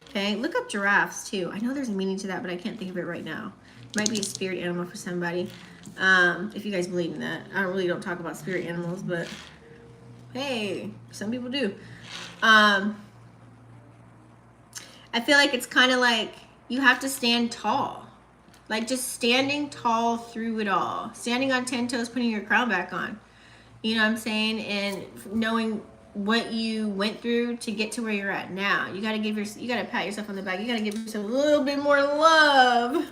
Okay, look up giraffes too. I know there's a meaning to that, but I can't think of it right now. It might be a spirit animal for somebody. If you guys believe in that. I really don't talk about spirit animals, but hey, some people do. I feel like it's kind of like you have to stand tall. Like, just standing tall through it all. Standing on 10 toes, putting your crown back on. You know what I'm saying? And knowing what you went through to get to where you're at now. You gotta pat yourself on the back. You gotta give yourself a little bit more love.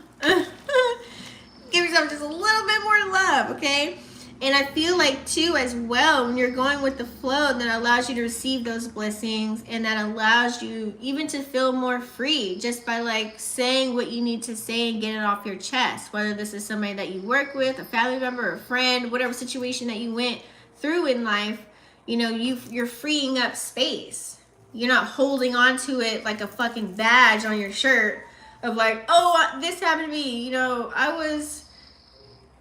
Give yourself just a little bit more love, okay? And I feel like too, as well, when you're going with the flow, that allows you to receive those blessings, and that allows you even to feel more free just by like saying what you need to say and get it off your chest. Whether this is somebody that you work with, a family member, a friend, whatever situation that you went through in life, you know, you're freeing up space. You're not holding on to it like a fucking badge on your shirt of like, oh, this happened to me. You know, I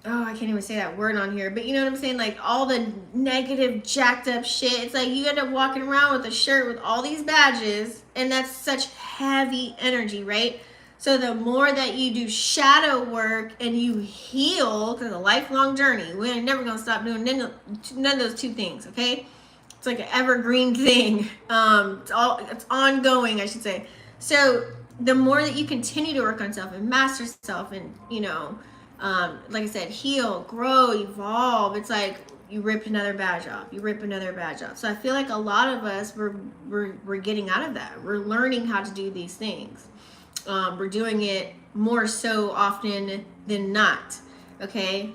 can't even say that word on here, but you know what I'm saying? Like, all the negative, jacked up shit. It's like you end up walking around with a shirt with all these badges, and that's such heavy energy, right? So the more that you do shadow work and you heal, because it's a lifelong journey, we're never going to stop doing none of those two things, okay? It's like an evergreen thing. It's ongoing, I should say. So the more that you continue to work on self and master self and, you know, Like I said, heal, grow, evolve. It's like you rip another badge off. You rip another badge off. So I feel like a lot of us, we're getting out of that. We're learning how to do these things. We're doing it more so often than not. Okay.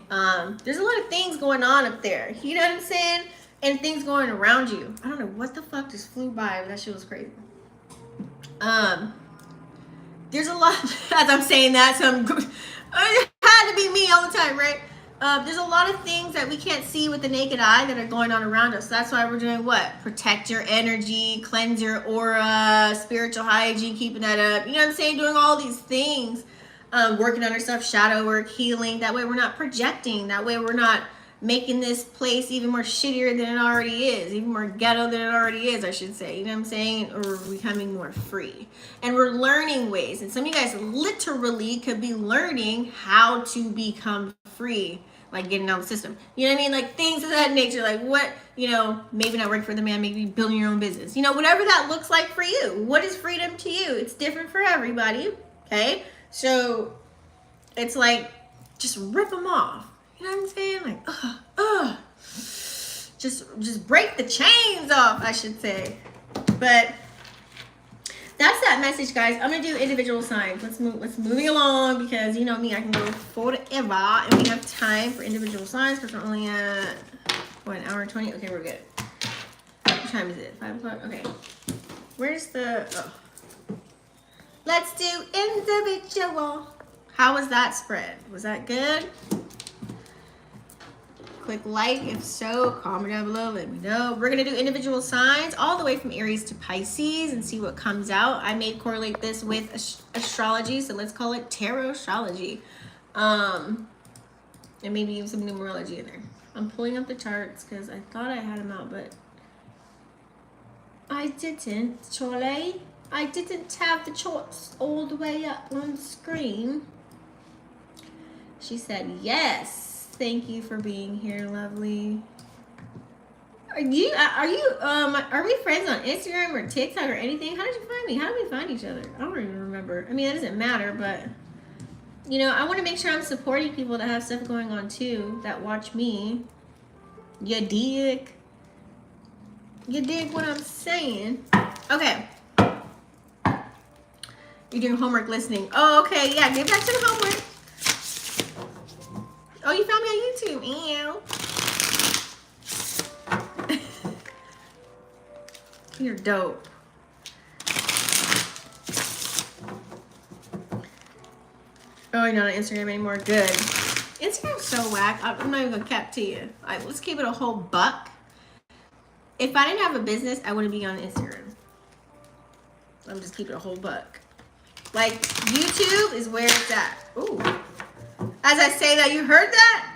There's a lot of things going on up there. You know what I'm saying? And things going around you. I don't know what the fuck just flew by, but that shit was crazy. There's a lot, as I'm saying that, so it had to be me all the time, right? There's a lot of things that we can't see with the naked eye that are going on around us. That's why we're doing what? Protect your energy, cleanse your aura, spiritual hygiene, keeping that up. You know what I'm saying? Doing all these things, working on ourselves, shadow work, healing. That way we're not projecting. That way we're not making this place even more shittier than it already is, even more ghetto than it already is, I should say. You know what I'm saying? Or we're becoming more free. And we're learning ways. And some of you guys literally could be learning how to become free, like getting out of the system. You know what I mean? Like things of that nature. Like what, you know, maybe not working for the man, maybe building your own business. You know, whatever that looks like for you. What is freedom to you? It's different for everybody. Okay? So it's like, just rip them off. You know what I'm saying? Like, just break the chains off, I should say. But that's that message, guys. I'm gonna do individual signs. Let's moving along, because you know me, I can go forever, and we have time for individual signs because we're only at what, an hour and 20. Okay, we're good. What time is it? 5 o'clock. Okay. Where's the? Oh. Let's do individual. How was that spread? Was that good? Click like if so, comment down below, let me know. We're gonna do individual signs all the way from Aries to Pisces and see what comes out. I may correlate this with astrology, so let's call it tarot astrology, and maybe even some numerology in there. I'm pulling up the charts because I thought I had them out, but I didn't. Chole, I didn't have the charts all the way up on the screen. She said yes. Thank you for being here, lovely. Are we friends on Instagram or TikTok or anything? How did you find me? How did we find each other? I don't even remember. I mean, that doesn't matter, but you know, I want to make sure I'm supporting people that have stuff going on too, that watch me. You dig? You dig what I'm saying? Okay. You're doing homework listening. Oh, okay. Yeah, get back to the homework. Oh, you found me on YouTube. Ew. You're dope. Oh, you're not on Instagram anymore. Good. Instagram's so whack. I'm not even gonna cap to you. Like, let's keep it a whole buck. If I didn't have a business, I wouldn't be on Instagram. I'm just keeping a whole buck. Like, YouTube is where it's at. Ooh. As I say that, you heard that?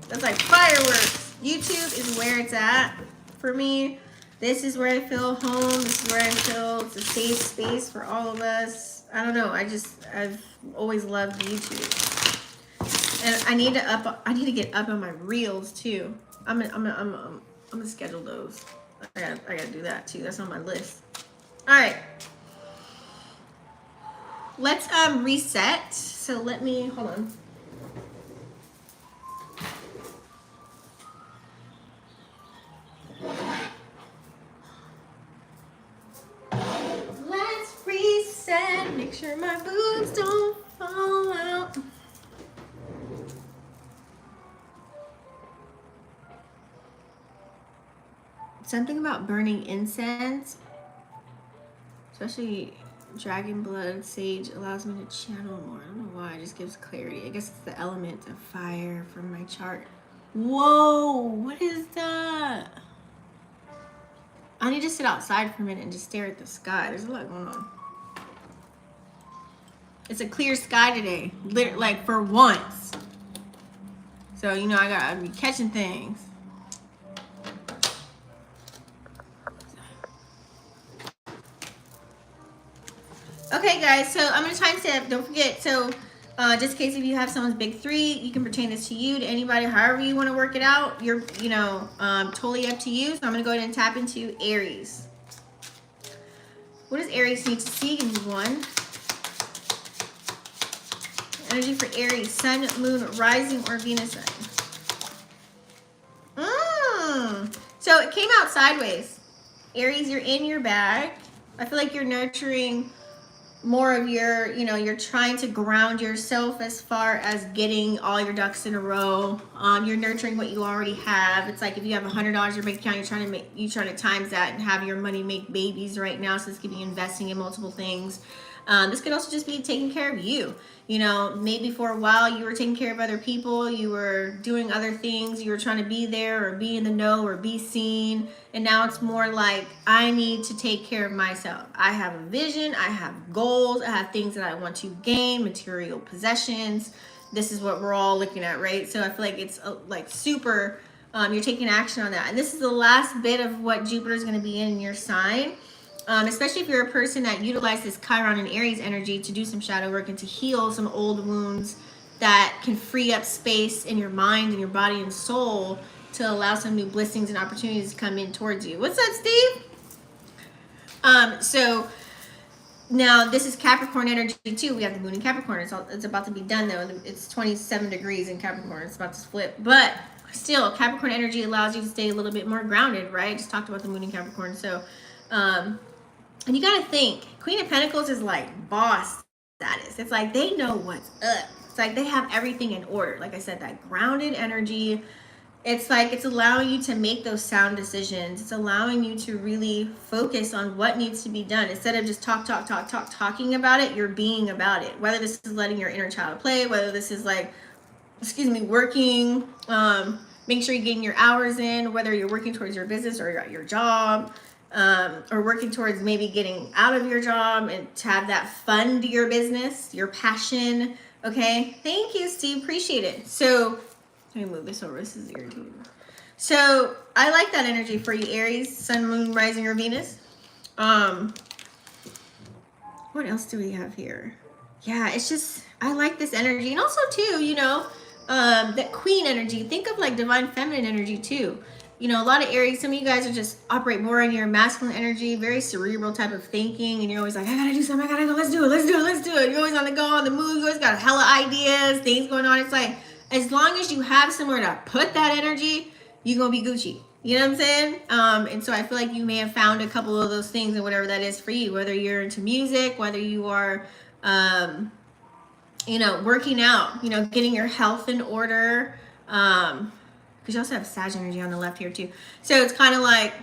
That's like fireworks. YouTube is where it's at for me. This is where I feel home. This is where I feel it's a safe space for all of us. I don't know. I've always loved YouTube. And I need to get up on my reels too. I'm gonna schedule those. I gotta do that too. That's on my list. All right. Let's reset. So let me hold on. Let's reset. Make sure my boobs don't fall out. Something about burning incense, especially dragon blood, sage, allows me to channel more. I don't know why, it just gives clarity. I guess it's the element of fire from my chart. Whoa, what is that? I need to sit outside for a minute and just stare at the sky. There's a lot going on. It's a clear sky today, like for once. So, you know, I gotta be catching things. Okay, guys, so I'm going to timestamp. Don't forget, so just in case if you have someone's big 3, you can pertain this to you, to anybody, however you want to work it out. You're, you know, totally up to you. So I'm going to go ahead and tap into Aries. What does Aries need to see? Give me one. Energy for Aries, Sun, Moon, Rising, or Venus sign. So it came out sideways. Aries, you're in your bag. I feel like you're nurturing more of your, you're trying to ground yourself as far as getting all your ducks in a row. You're nurturing what you already have. It's like if you have $100 in your bank account, you're trying to times that and have your money make babies right now. So this could be investing in multiple things. This could also just be taking care of you. Maybe for a while you were taking care of other people, you were doing other things, you were trying to be there or be in the know or be seen. And now it's more like, I need to take care of myself. I have a vision, I have goals, I have things that I want to gain, material possessions. This is what we're all looking at, right? So I feel like it's like super, you're taking action on that. And this is the last bit of what Jupiter is going to be in your sign. Especially if you're a person that utilizes Chiron and Aries energy to do some shadow work and to heal some old wounds that can free up space in your mind and your body and soul to allow some new blessings and opportunities to come in towards you. What's up, Steve? So now this is Capricorn energy too. We have the moon in Capricorn. It's about to be done though. It's 27 degrees in Capricorn. It's about to flip. But still, Capricorn energy allows you to stay a little bit more grounded, right? Just talked about the moon in Capricorn. So, and you got to think, Queen of Pentacles is like boss status. It's like they know what's up. It's like they have everything in order. Like I said, that grounded energy. It's like it's allowing you to make those sound decisions. It's allowing you to really focus on what needs to be done. Instead of just talking about it, you're being about it. Whether this is letting your inner child play, whether this is like, working, make sure you're getting your hours in, whether you're working towards your business or your job. Or working towards maybe getting out of your job and to have that fund your business, your passion. Okay. Thank you, Steve. Appreciate it. So let me move this over. This is irritating. So I like that energy for you, Aries, Sun, Moon, Rising, or Venus. What else do we have here? Yeah, it's just, I like this energy. And also too, that queen energy. Think of like divine feminine energy too. A lot of Aries, some of you guys are just operate more in your masculine energy, very cerebral type of thinking. And you're always like, I gotta do something, I gotta go, let's do it. You're always on the go, on the move. You always got hella ideas, things going on. It's like, as long as you have somewhere to put that energy, you're gonna be Gucci. You know what I'm saying? And so I feel like you may have found a couple of those things and whatever that is for you, whether you're into music, whether you are, working out, getting your health in order, because you also have Sag energy on the left here too. So it's kind of like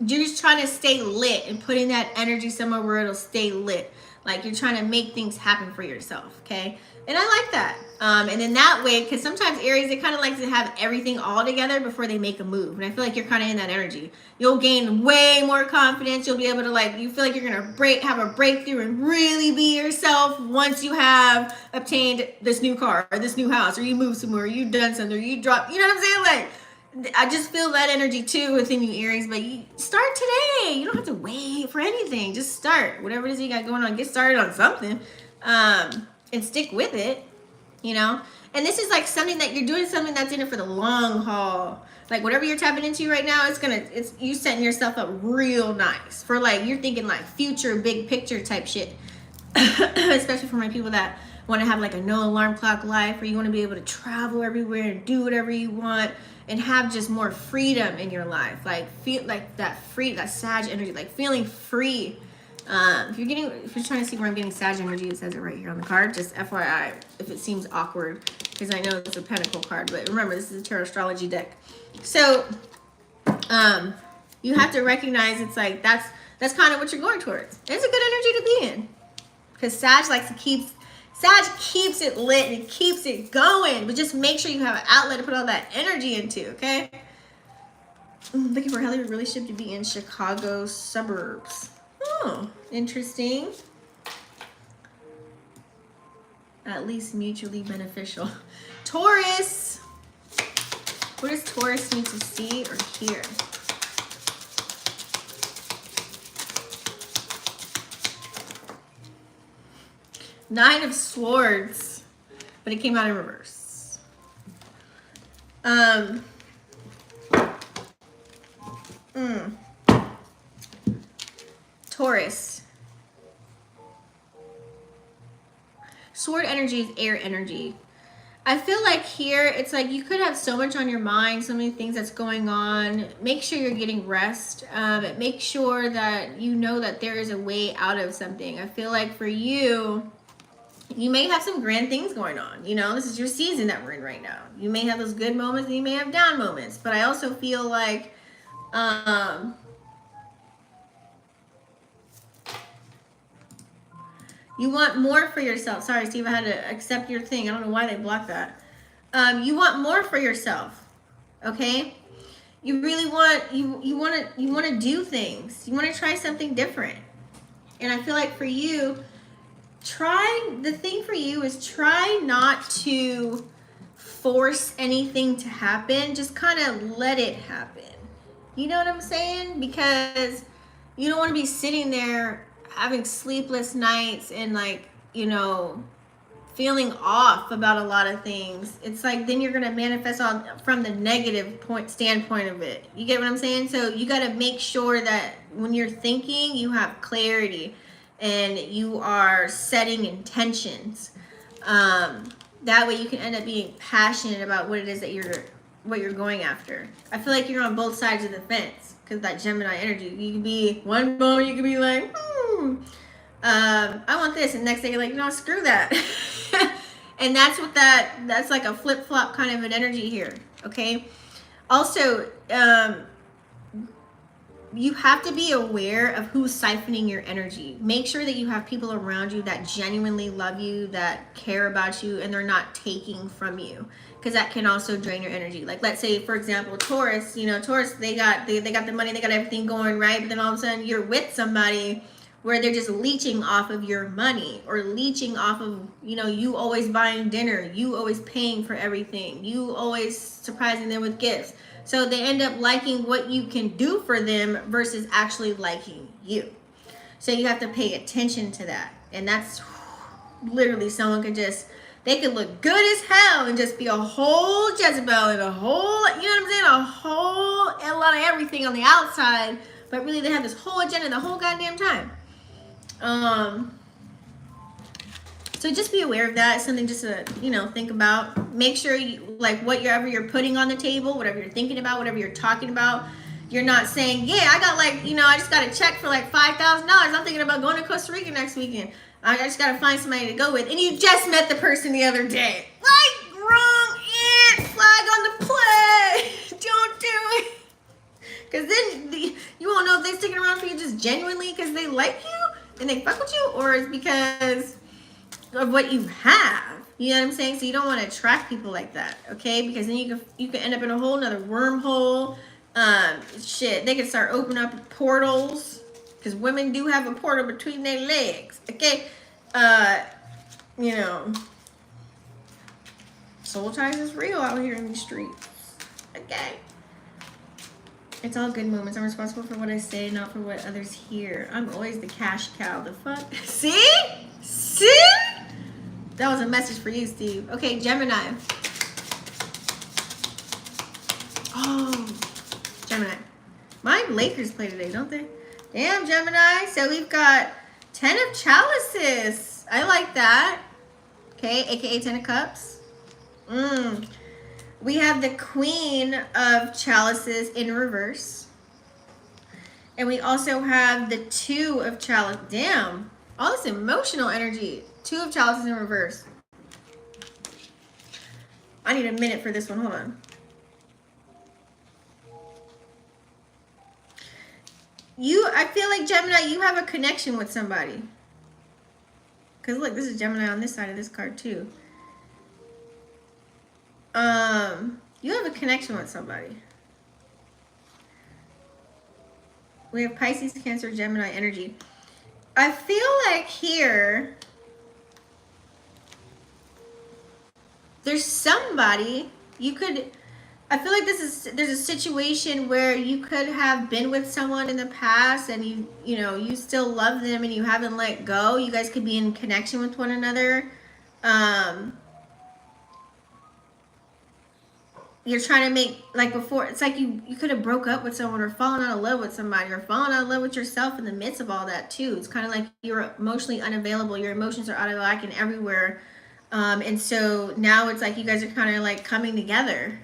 you're just trying to stay lit and putting that energy somewhere where it'll stay lit. Like you're trying to make things happen for yourself, okay? And I like that. And then that way, because sometimes Aries, they kind of like to have everything all together before they make a move. And I feel like you're kind of in that energy. You'll gain way more confidence. You'll be able to you feel like you're going to have a breakthrough and really be yourself once you have obtained this new car or this new house, or you move somewhere, or you've done something, or you drop, you know what I'm saying? Like, I just feel that energy too within you, Aries. But you start today. You don't have to wait for anything. Just start. Whatever it is you got going on, get started on something. And stick with it, and this is like something that you're doing, something that's in it for the long haul. Like whatever you're tapping into right now, it's you setting yourself up real nice for you're thinking like future big picture type shit. Especially for my people that want to have like a no alarm clock life, or you want to be able to travel everywhere and do whatever you want and have just more freedom in your life. Like feel like that Sag energy, like feeling free. If you're trying to see where I'm getting Sag energy, it says it right here on the card. Just FYI, if it seems awkward, because I know it's a Pentacle card, but remember, this is a tarot astrology deck. So, you have to recognize it's like that's kind of what you're going towards. It's a good energy to be in, because Sag keeps it lit and keeps it going. But just make sure you have an outlet to put all that energy into. Okay. Looking for a healthy relationship to be in Chicago suburbs. Oh, interesting. At least mutually beneficial. Taurus. What does Taurus need to see or hear? Nine of Swords, but it came out in reverse. Taurus. Sword energy is air energy. I feel like here, it's like you could have so much on your mind, so many things that's going on. Make sure you're getting rest. Make sure that you know that there is a way out of something. I feel like for you, you may have some grand things going on. You know, this is your season that we're in right now. You may have those good moments and you may have down moments. But I also feel like you want more for yourself. Sorry, Steve, I had to accept your thing. I don't know why they blocked that. You want more for yourself, okay? You really want you want to do things. You want to try something different. And I feel like for you, the thing for you is try not to force anything to happen. Just kind of let it happen. You know what I'm saying? Because you don't want to be sitting there having sleepless nights and like, you know, feeling off about a lot of things. It's like then you're gonna manifest on from the negative standpoint of it. You get what I'm saying? So you got to make sure that when you're thinking, you have clarity and you are setting intentions. That way you can end up being passionate about what it is that you're going after. I feel like you're on both sides of the fence because that Gemini energy. You can be one moment you can be like, I want this, and next day you're like, no, screw that. And that's like a flip-flop kind of an energy here, okay? Also, you have to be aware of who's siphoning your energy. Make sure that you have people around you that genuinely love you, that care about you, and they're not taking from you, because that can also drain your energy. Like, let's say, for example, Taurus, you know, Taurus, they got the money, they got everything going, right? But then all of a sudden you're with somebody where they're just leeching off of your money, or leeching off of, you know, you always buying dinner, you always paying for everything, you always surprising them with gifts. So they end up liking what you can do for them versus actually liking you. So you have to pay attention to that. And that's literally someone they could look good as hell and just be a whole Jezebel and a whole, you know what I'm saying? A lot of everything on the outside. But really they have this whole agenda the whole goddamn time. So just be aware of that. It's something just to, you know, think about. Make sure you, like, whatever you're putting on the table, whatever you're thinking about, whatever you're talking about, you're not saying, yeah, I got like, you know, I just got a check for like $5,000. I'm thinking about going to Costa Rica next weekend. I just got to find somebody to go with. And you just met the person the other day. Like, wrong, flag on the play. Don't do it. Because then you won't know if they're sticking around for you just genuinely because they like you and they fuck with you, or it's because of what you have. You know what I'm saying? So you don't want to attract people like that, okay? Because then you can end up in a whole nother wormhole. Shit, they can start opening up portals, because women do have a portal between their legs, okay? You know, soul ties is real out here in these streets, okay? It's all good moments. I'm responsible for what I say, not for what others hear. I'm always the cash cow. The fuck? See? That was a message for you, Steve. Okay, Gemini. Oh, Gemini. My Lakers play today, don't they? Damn, Gemini. So we've got 10 of Chalices. I like that. Okay, aka 10 of Cups. We have the Queen of Chalices in reverse. And we also have the 2 of Chalices. Damn. All this emotional energy. 2 of Chalices in reverse. I need a minute for this one. Hold on. I feel like, Gemini, you have a connection with somebody. Because look, this is Gemini on this side of this card too. You have a connection with somebody. We have Pisces, Cancer, Gemini energy. I feel like here there's somebody I feel like there's a situation where you could have been with someone in the past and you still love them and you haven't let go. You guys could be in connection with one another. you're trying to make, like before, it's like you could have broke up with someone or fallen out of love with somebody or fallen out of love with yourself in the midst of all that too. It's kind of like you're emotionally unavailable. Your emotions are out of whack and everywhere. And so now it's like you guys are kind of like coming together.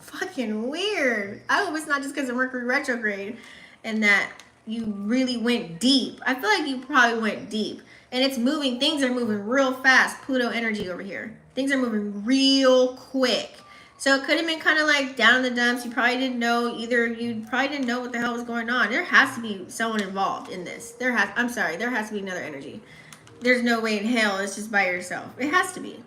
Fucking weird. I hope it's not just because of Mercury retrograde and that you really went deep. I feel like you probably went deep. And it's moving. Things are moving real fast. Pluto energy over here. Things are moving real quick. So it could have been kind of like down in the dumps. You probably didn't know either. You probably didn't know what the hell was going on. There has to be someone involved in this. There has to be another energy. There's no way in hell it's just by yourself. It has to be.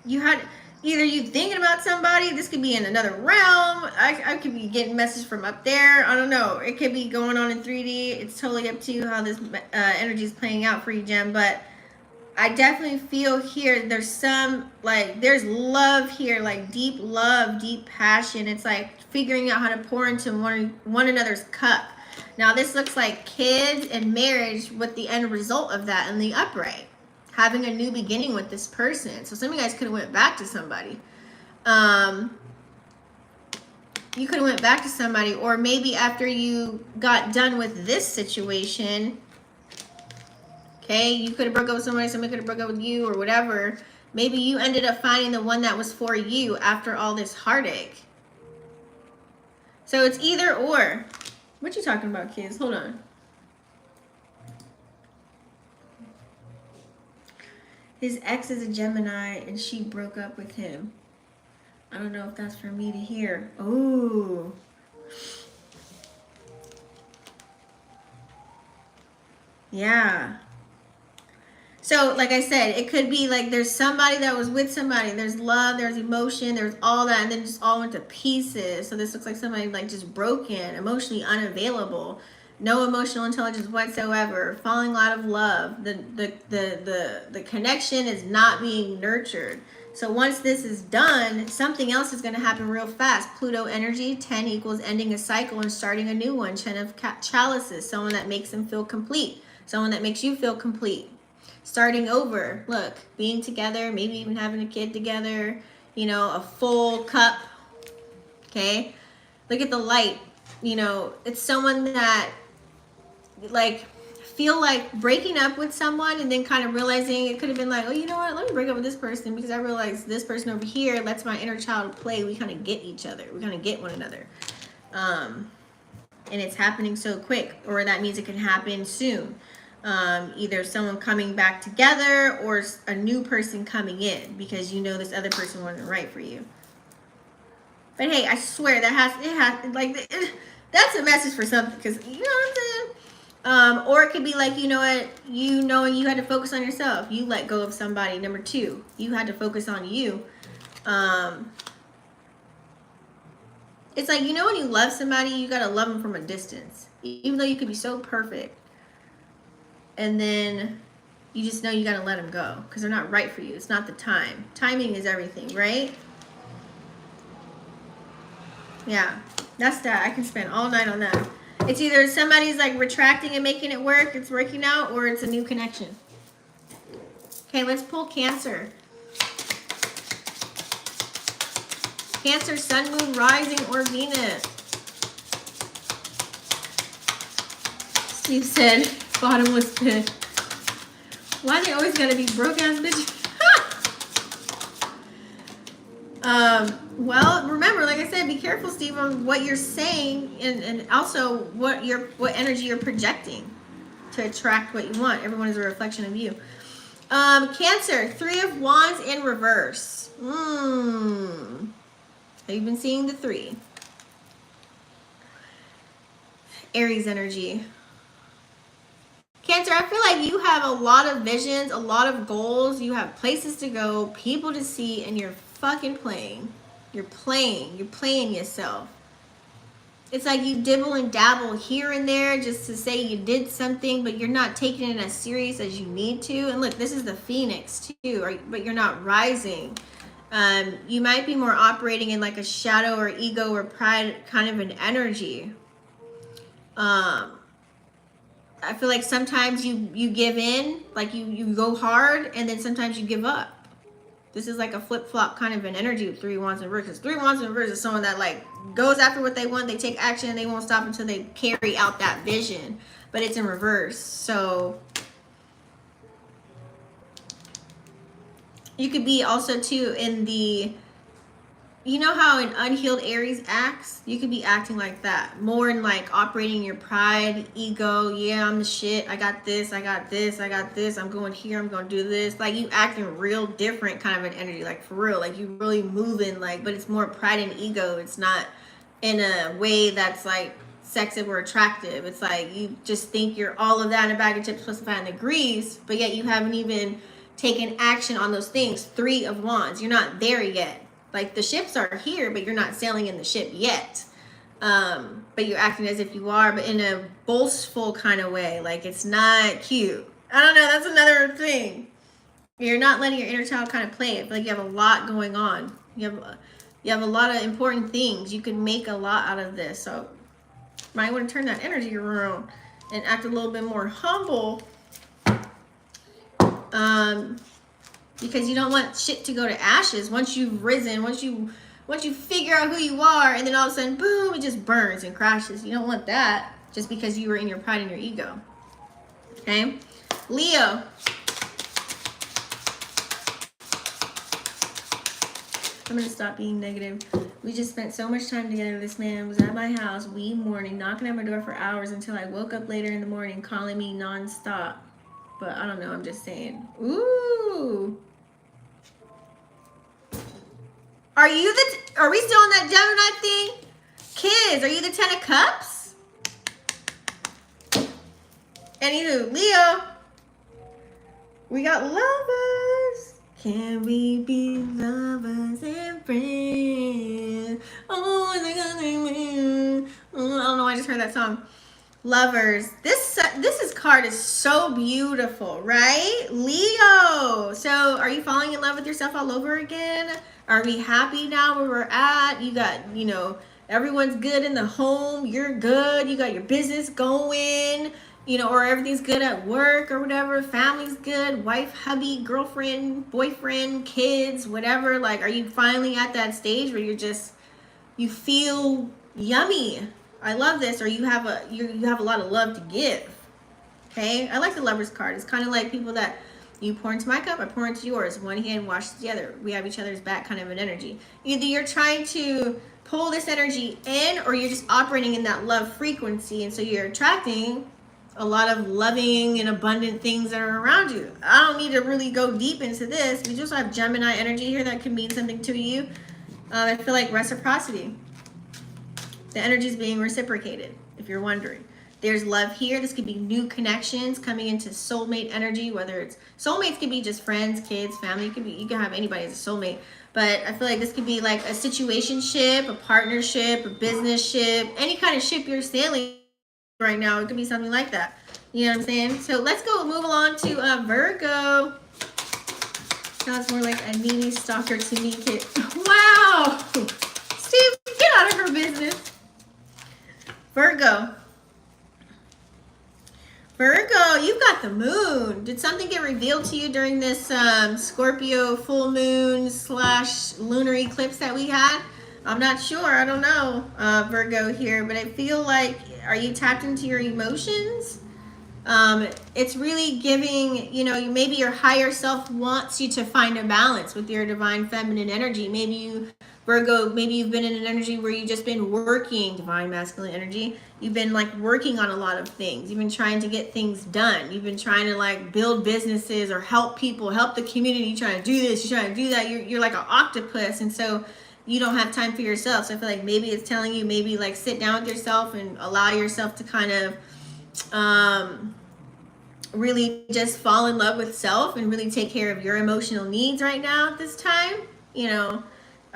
You had either you thinking about somebody. This could be in another realm. I could be getting messages from up there. I don't know. It could be going on in 3D. It's totally up to you how this energy is playing out for you, Gem. But I definitely feel here there's some, like, there's love here, like deep love, deep passion. It's like figuring out how to pour into one another's cup. Now this looks like kids and marriage with the end result of that in the upright. Having a new beginning with this person. So some of you guys could have went back to somebody. You could have went back to somebody, or maybe after you got done with this situation, okay, you could have broke up with somebody could have broke up with you or whatever. Maybe you ended up finding the one that was for you after all this heartache. So it's either or. What you talking about, kids? Hold on. His ex is a Gemini and she broke up with him. I don't know if that's for me to hear. Oh. Yeah. So, like I said, it could be like there's somebody that was with somebody. There's love, there's emotion, there's all that, and then just all went to pieces. So this looks like somebody like just broken, emotionally unavailable, no emotional intelligence whatsoever, falling out of love. The connection is not being nurtured. So once this is done, something else is going to happen real fast. Pluto energy, 10 equals ending a cycle and starting a new one. 10 of chalices, someone that makes them feel complete, someone that makes you feel complete. Starting over, look, being together, maybe even having a kid together, you know, a full cup, okay? Look at the light, you know, it's someone that, like, feel like breaking up with someone and then kind of realizing it could have been like, oh, you know what, let me break up with this person because I realized this person over here lets my inner child play. We kind of get each other. We kind of get one another. And it's happening so quick, or that means it can happen soon. Either someone coming back together or a new person coming in because you know this other person wasn't right for you. But hey, I swear that's a message for something, because you know what I'm saying? Or it could be like, you know what, you had to focus on yourself. You let go of somebody. Number 2, you had to focus on you. It's like, you know, when you love somebody, you got to love them from a distance. Even though you could be so perfect. And then you just know you got to let them go because they're not right for you. It's not the time. Timing is everything, right? Yeah, that's that. I can spend all night on that. It's either somebody's like retracting and making it work, it's working out, or it's a new connection. Okay, let's pull Cancer. Cancer, Sun, Moon, Rising, or Venus. Steve said, bottomless pit. Why they always gotta be broke ass bitches? Well, remember, like I said, be careful, Steve, on what you're saying, and also what energy you're projecting to attract what you want. Everyone is a reflection of you. Cancer, 3 of Wands in reverse. Have you been seeing the 3? Aries energy. Cancer, I feel like you have a lot of visions, a lot of goals. You have places to go, people to see, and you're fucking playing. You're playing yourself. It's like you dibble and dabble here and there just to say you did something, but you're not taking it as serious as you need to. And look, this is the Phoenix too, but you're not rising. You might be more operating in like a shadow or ego or pride kind of an energy. I feel like sometimes you give in, like you go hard, and then sometimes you give up. This is like a flip-flop kind of an energy with 3 wands in reverse. Because 3 wands in reverse is someone that like goes after what they want, they take action, and they won't stop until they carry out that vision. But it's in reverse. So you could be also too in the, you know how an unhealed Aries acts? You could be acting like that. More in like operating your pride, ego. Yeah, I'm the shit. I got this, I got this, I got this. I'm going here, I'm going to do this. Like you acting real different kind of an energy. Like for real. Like you really moving like, but it's more pride and ego. It's not in a way that's like sexy or attractive. It's like you just think you're all of that in a bag of chips plus 5 degrees, but yet you haven't even taken action on those things. 3 of wands. You're not there yet. Like the ships are here, but you're not sailing in the ship yet. But you're acting as if you are, but in a boastful kind of way. Like it's not cute. I don't know. That's another thing. You're not letting your inner child kind of play. I feel like you have a lot going on. You have a lot of important things. You can make a lot out of this. So might want to turn that energy around and act a little bit more humble. Because you don't want shit to go to ashes once you've risen, once you figure out who you are, and then all of a sudden, boom, it just burns and crashes. You don't want that just because you were in your pride and your ego. Okay? Leo. I'm gonna stop being negative. We just spent so much time together. This man was at my house wee morning, knocking at my door for hours until I woke up later in the morning, calling me nonstop. But I don't know, I'm just saying. Ooh. Are we still on that Gemini thing? Kids, are you the 10 of Cups? Anywho, Leo. We got lovers. Can we be lovers and friends? Oh, I don't know, I just heard that song. Lovers. This card is so beautiful, right? Leo. So are you falling in love with yourself all over again? Are we happy now where we're at? You got, everyone's good in the home. You're good. You got your business going, or everything's good at work or whatever. Family's good. Wife, hubby, girlfriend, boyfriend, kids, whatever. Like, are you finally at that stage where you feel yummy? I love this, or you have a lot of love to give. Okay, I like the Lovers card. It's kind of like people that you pour into my cup, I pour into yours. One hand washes the other. We have each other's back kind of an energy. Either you're trying to pull this energy in, or you're just operating in that love frequency, and so you're attracting a lot of loving and abundant things that are around you. I don't need to really go deep into this. We just have Gemini energy here that can mean something to you. I feel like reciprocity. The energy is being reciprocated, if you're wondering. There's love here. This could be new connections coming into soulmate energy, whether it's soulmates could be just friends, kids, family. You can have anybody as a soulmate. But I feel like this could be like a situationship, a partnership, a business ship, any kind of ship you're sailing right now. It could be something like that. You know what I'm saying? So let's go move along to Virgo. Sounds more like a needy stalker to me, kid. Wow. Steve, get out of her business. Virgo. Virgo, you've got the moon. Did something get revealed to you during this Scorpio full moon / lunar eclipse that we had? I'm not sure. I don't know, Virgo here, but I feel like, are you tapped into your emotions? It's really giving, maybe your higher self wants you to find a balance with your divine feminine energy. Maybe you, Virgo, maybe you've been in an energy where you've just been working, divine masculine energy. You've been like working on a lot of things. You've been trying to get things done. You've been trying to like build businesses or help people, help the community. You're trying to do this, you're trying to do that. You're like an octopus. And so you don't have time for yourself. So I feel like maybe it's telling you, maybe like sit down with yourself and allow yourself to kind of, really just fall in love with self and really take care of your emotional needs right now at this time.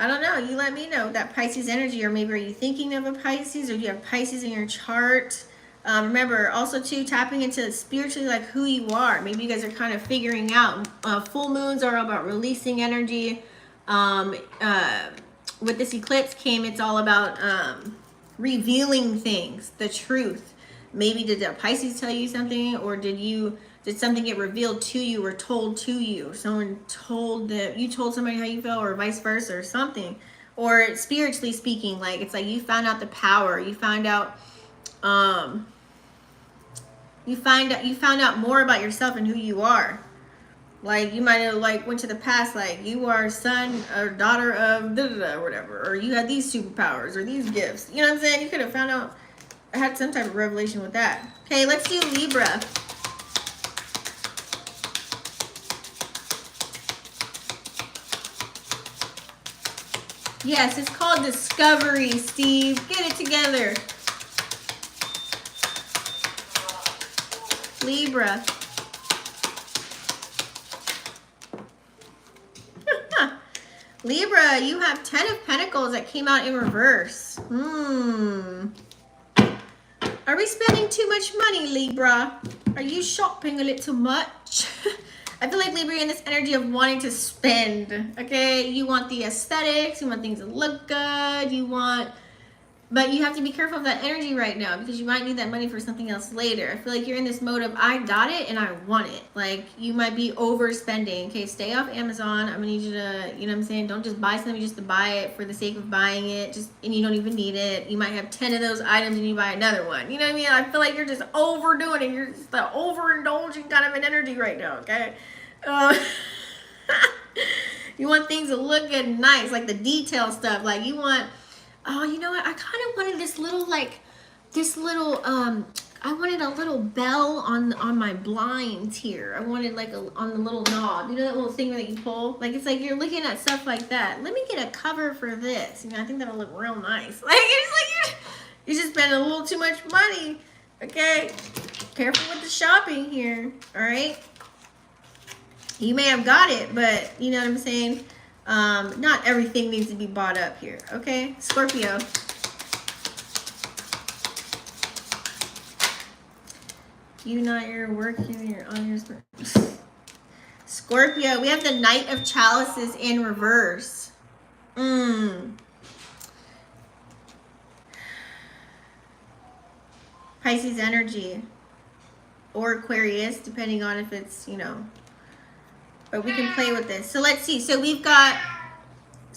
I don't know. You let me know that Pisces energy, or maybe are you thinking of a Pisces, or do you have Pisces in your chart? Remember, also too, tapping into spiritually like who you are. Maybe you guys are kind of figuring out. Full moons are about releasing energy. With this eclipse it's all about revealing things, the truth. Maybe did a Pisces tell you something, or did something get revealed to you or told to you? Someone told that you told somebody how you felt, or vice versa, or something. Or spiritually speaking, like it's like you found out the power. You found out you found out more about yourself and who you are. Like you might have like went to the past, like you are son or daughter of da da da or whatever, or you had these superpowers or these gifts. You know what I'm saying? You could have found out, had some type of revelation with that. Okay, let's do Libra. Yes, it's called discovery, Steve. Get it together. Libra. Libra, you have 10 of Pentacles that came out in reverse. Are we spending too much money, Libra? Are you shopping a little much? I feel like Libra, you're in this energy of wanting to spend, okay? You want the aesthetics, you want things to look good, but you have to be careful of that energy right now because you might need that money for something else later. I feel like you're in this mode of, I got it and I want it. Like, you might be overspending, okay? Stay off Amazon. I'm gonna need you to, you know what I'm saying? Don't just buy something just to buy it for the sake of buying it, and you don't even need it. You might have 10 of those items and you buy another one. You know what I mean? I feel like you're just overdoing it. You're just the overindulging kind of an energy right now, okay? You want things to look good and nice, like the detail stuff. Like you want, oh, you know what? I kind of wanted I wanted a little bell on my blinds here. I wanted like on the little knob. You know that little thing that you pull? Like it's like you're looking at stuff like that. Let me get a cover for this. You know, I think that'll look real nice. Like it's like you're just spending a little too much money. Okay? Careful with the shopping here. All right? You may have got it, but you know what I'm saying? Not everything needs to be bought up here, okay? Scorpio. You not your work, you're on your Scorpio, we have the Knight of Chalices in reverse. Pisces energy. Or Aquarius, depending on if it's, you know. But we can play with this. So let's see. So we've got,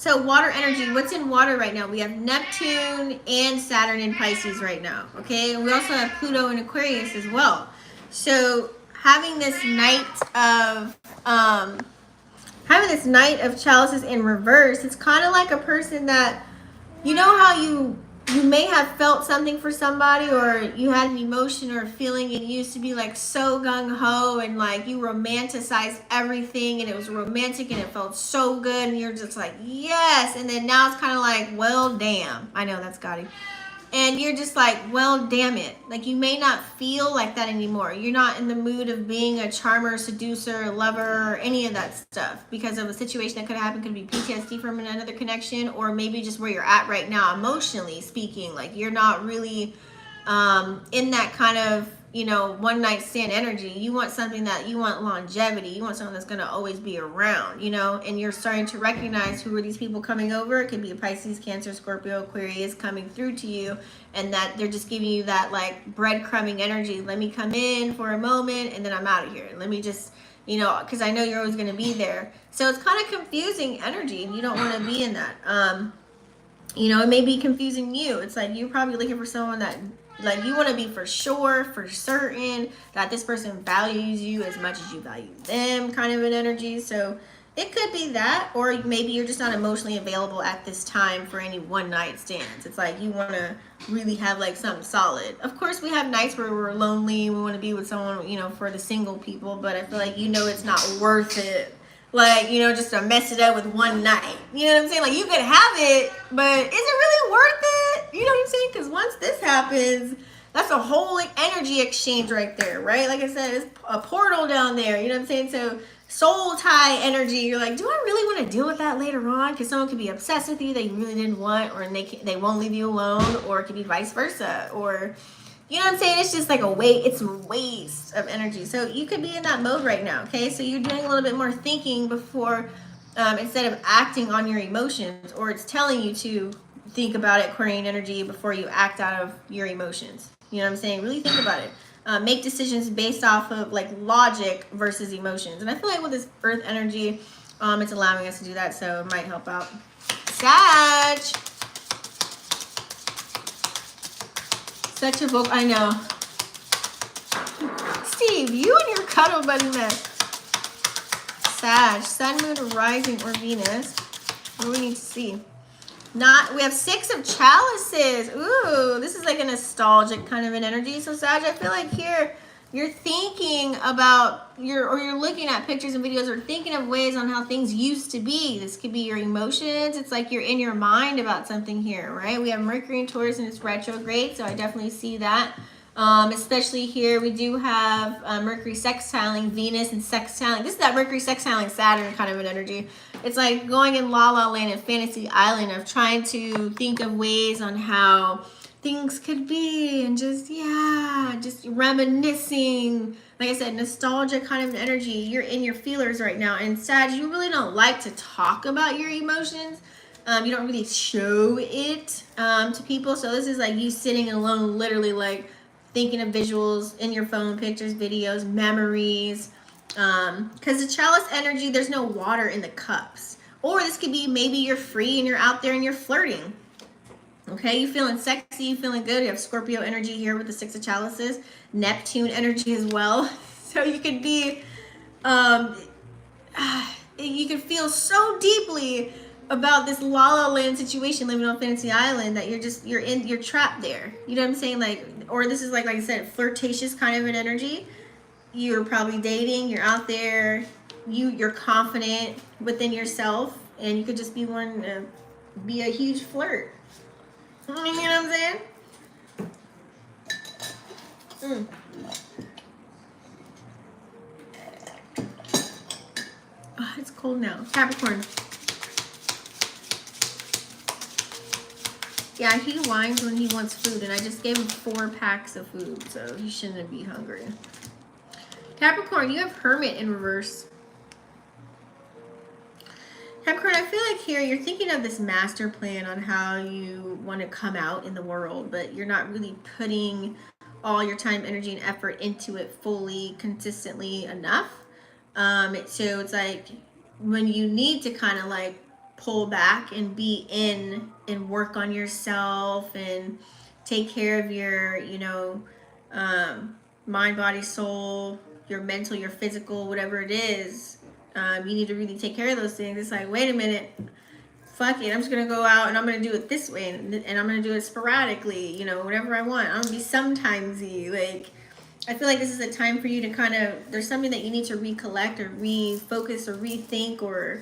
water energy. What's in water right now? We have Neptune and Saturn in Pisces right now. Okay. And we also have Pluto in Aquarius as well. So having this Knight of Chalices in reverse, it's kind of like a person that, you know how you may have felt something for somebody, or you had an emotion or a feeling and you used to be like so gung-ho and like you romanticized everything and it was romantic and it felt so good and you're just like, yes. And then now it's kind of like, well, damn. I know that's Gotti. And you're just like, well, damn it. Like you may not feel like that anymore. You're not in the mood of being a charmer, seducer, lover, or any of that stuff because of a situation that could happen. Could be PTSD from another connection, or maybe just where you're at right now, emotionally speaking. Like you're not really in that kind of, you know, one night stand energy. You want something that you want longevity. You want something that's going to always be around, you know, and you're starting to recognize who are these people coming over. It could be a Pisces, Cancer, Scorpio, Aquarius coming through to you, and that they're just giving you that like breadcrumbing energy. Let me come in for a moment and then I'm out of here. Let me just, you know, because I know you're always going to be there. So it's kind of confusing energy and you don't want to be in that. You know, it may be confusing you. It's like you're probably looking for someone that, like, you want to be for sure, for certain that this person values you as much as you value them, kind of an energy. So it could be that, or maybe you're just not emotionally available at this time for any one night stands. It's like you want to really have like something solid. Of course, we have nights where we're lonely and we want to be with someone, you know, for the single people, but I feel like, you know, it's not worth it. Like, you know, just to mess it up with one night. You know what I'm saying? Like, you could have it, but is it really worth it? You know what I'm saying? Because once this happens, that's a whole like energy exchange right there, right? Like I said, it's a portal down there. You know what I'm saying? So soul tie energy. You're like, do I really want to deal with that later on? Because someone could be obsessed with you that you really didn't want, or they won't leave you alone, or it could be vice versa, or... You know what I'm saying? It's just like it's a waste of energy. So you could be in that mode right now, okay? So you're doing a little bit more thinking before, instead of acting on your emotions, or it's telling you to think about it, Aquarian energy, before you act out of your emotions, You know what I'm saying? Really think about it. Make decisions based off of like logic versus emotions. And I feel like with this earth energy, it's allowing us to do that, so it might help out. Sag! Such a vocal, I know. Steve, you and your cuddle buddy mess. Sag, sun, moon, rising, or Venus. What do we need to see? We have 6 of chalices. Ooh, this is like a nostalgic kind of an energy. So Sag, I feel like here you're thinking about you're looking at pictures and videos or thinking of ways on how things used to be. This could be your emotions. It's like you're in your mind about something here, right? We have Mercury and Taurus and it's retrograde, so I definitely see that. Especially here, we do have Mercury sextiling Venus and sextiling. This is that Mercury sextiling Saturn kind of an energy. It's like going in La La Land and Fantasy Island of trying to think of ways on how things could be and just reminiscing. Like I said, nostalgia kind of energy. You're in your feelers right now. And Sag, you really don't like to talk about your emotions. You don't really show it to people. So this is like you sitting alone, literally like thinking of visuals in your phone, pictures, videos, memories. Because the chalice energy, there's no water in the cups. Or this could be maybe you're free and you're out there and you're flirting. Okay, you feeling sexy, you feeling good. You have Scorpio energy here with the 6 of chalices. Neptune energy as well. So you could be, you could feel so deeply about this La La Land situation living on Fantasy Island that you're trapped there. You know what I'm saying? Like, or this is like I said, flirtatious kind of an energy. You're probably dating, you're out there, you're confident within yourself, and you could just be wanting to be a huge flirt. You know what I'm saying? Oh, it's cold now. Capricorn. Yeah, he whines when he wants food, and I just gave him 4 packs of food, so he shouldn't be hungry. Capricorn, you have Hermit in reverse. Capricorn, I feel like here you're thinking of this master plan on how you want to come out in the world, but you're not really putting all your time, energy, and effort into it fully, consistently enough. So it's like when you need to kind of like pull back and be in and work on yourself and take care of your, mind, body, soul, your mental, your physical, whatever it is. You need to really take care of those things. It's like, wait a minute, fuck it, I'm just gonna go out and I'm gonna do it this way, and I'm gonna do it sporadically, whatever I want. I'm gonna be sometimesy. Like, I feel like this is a time for you to kind of, there's something that you need to recollect or refocus or rethink, or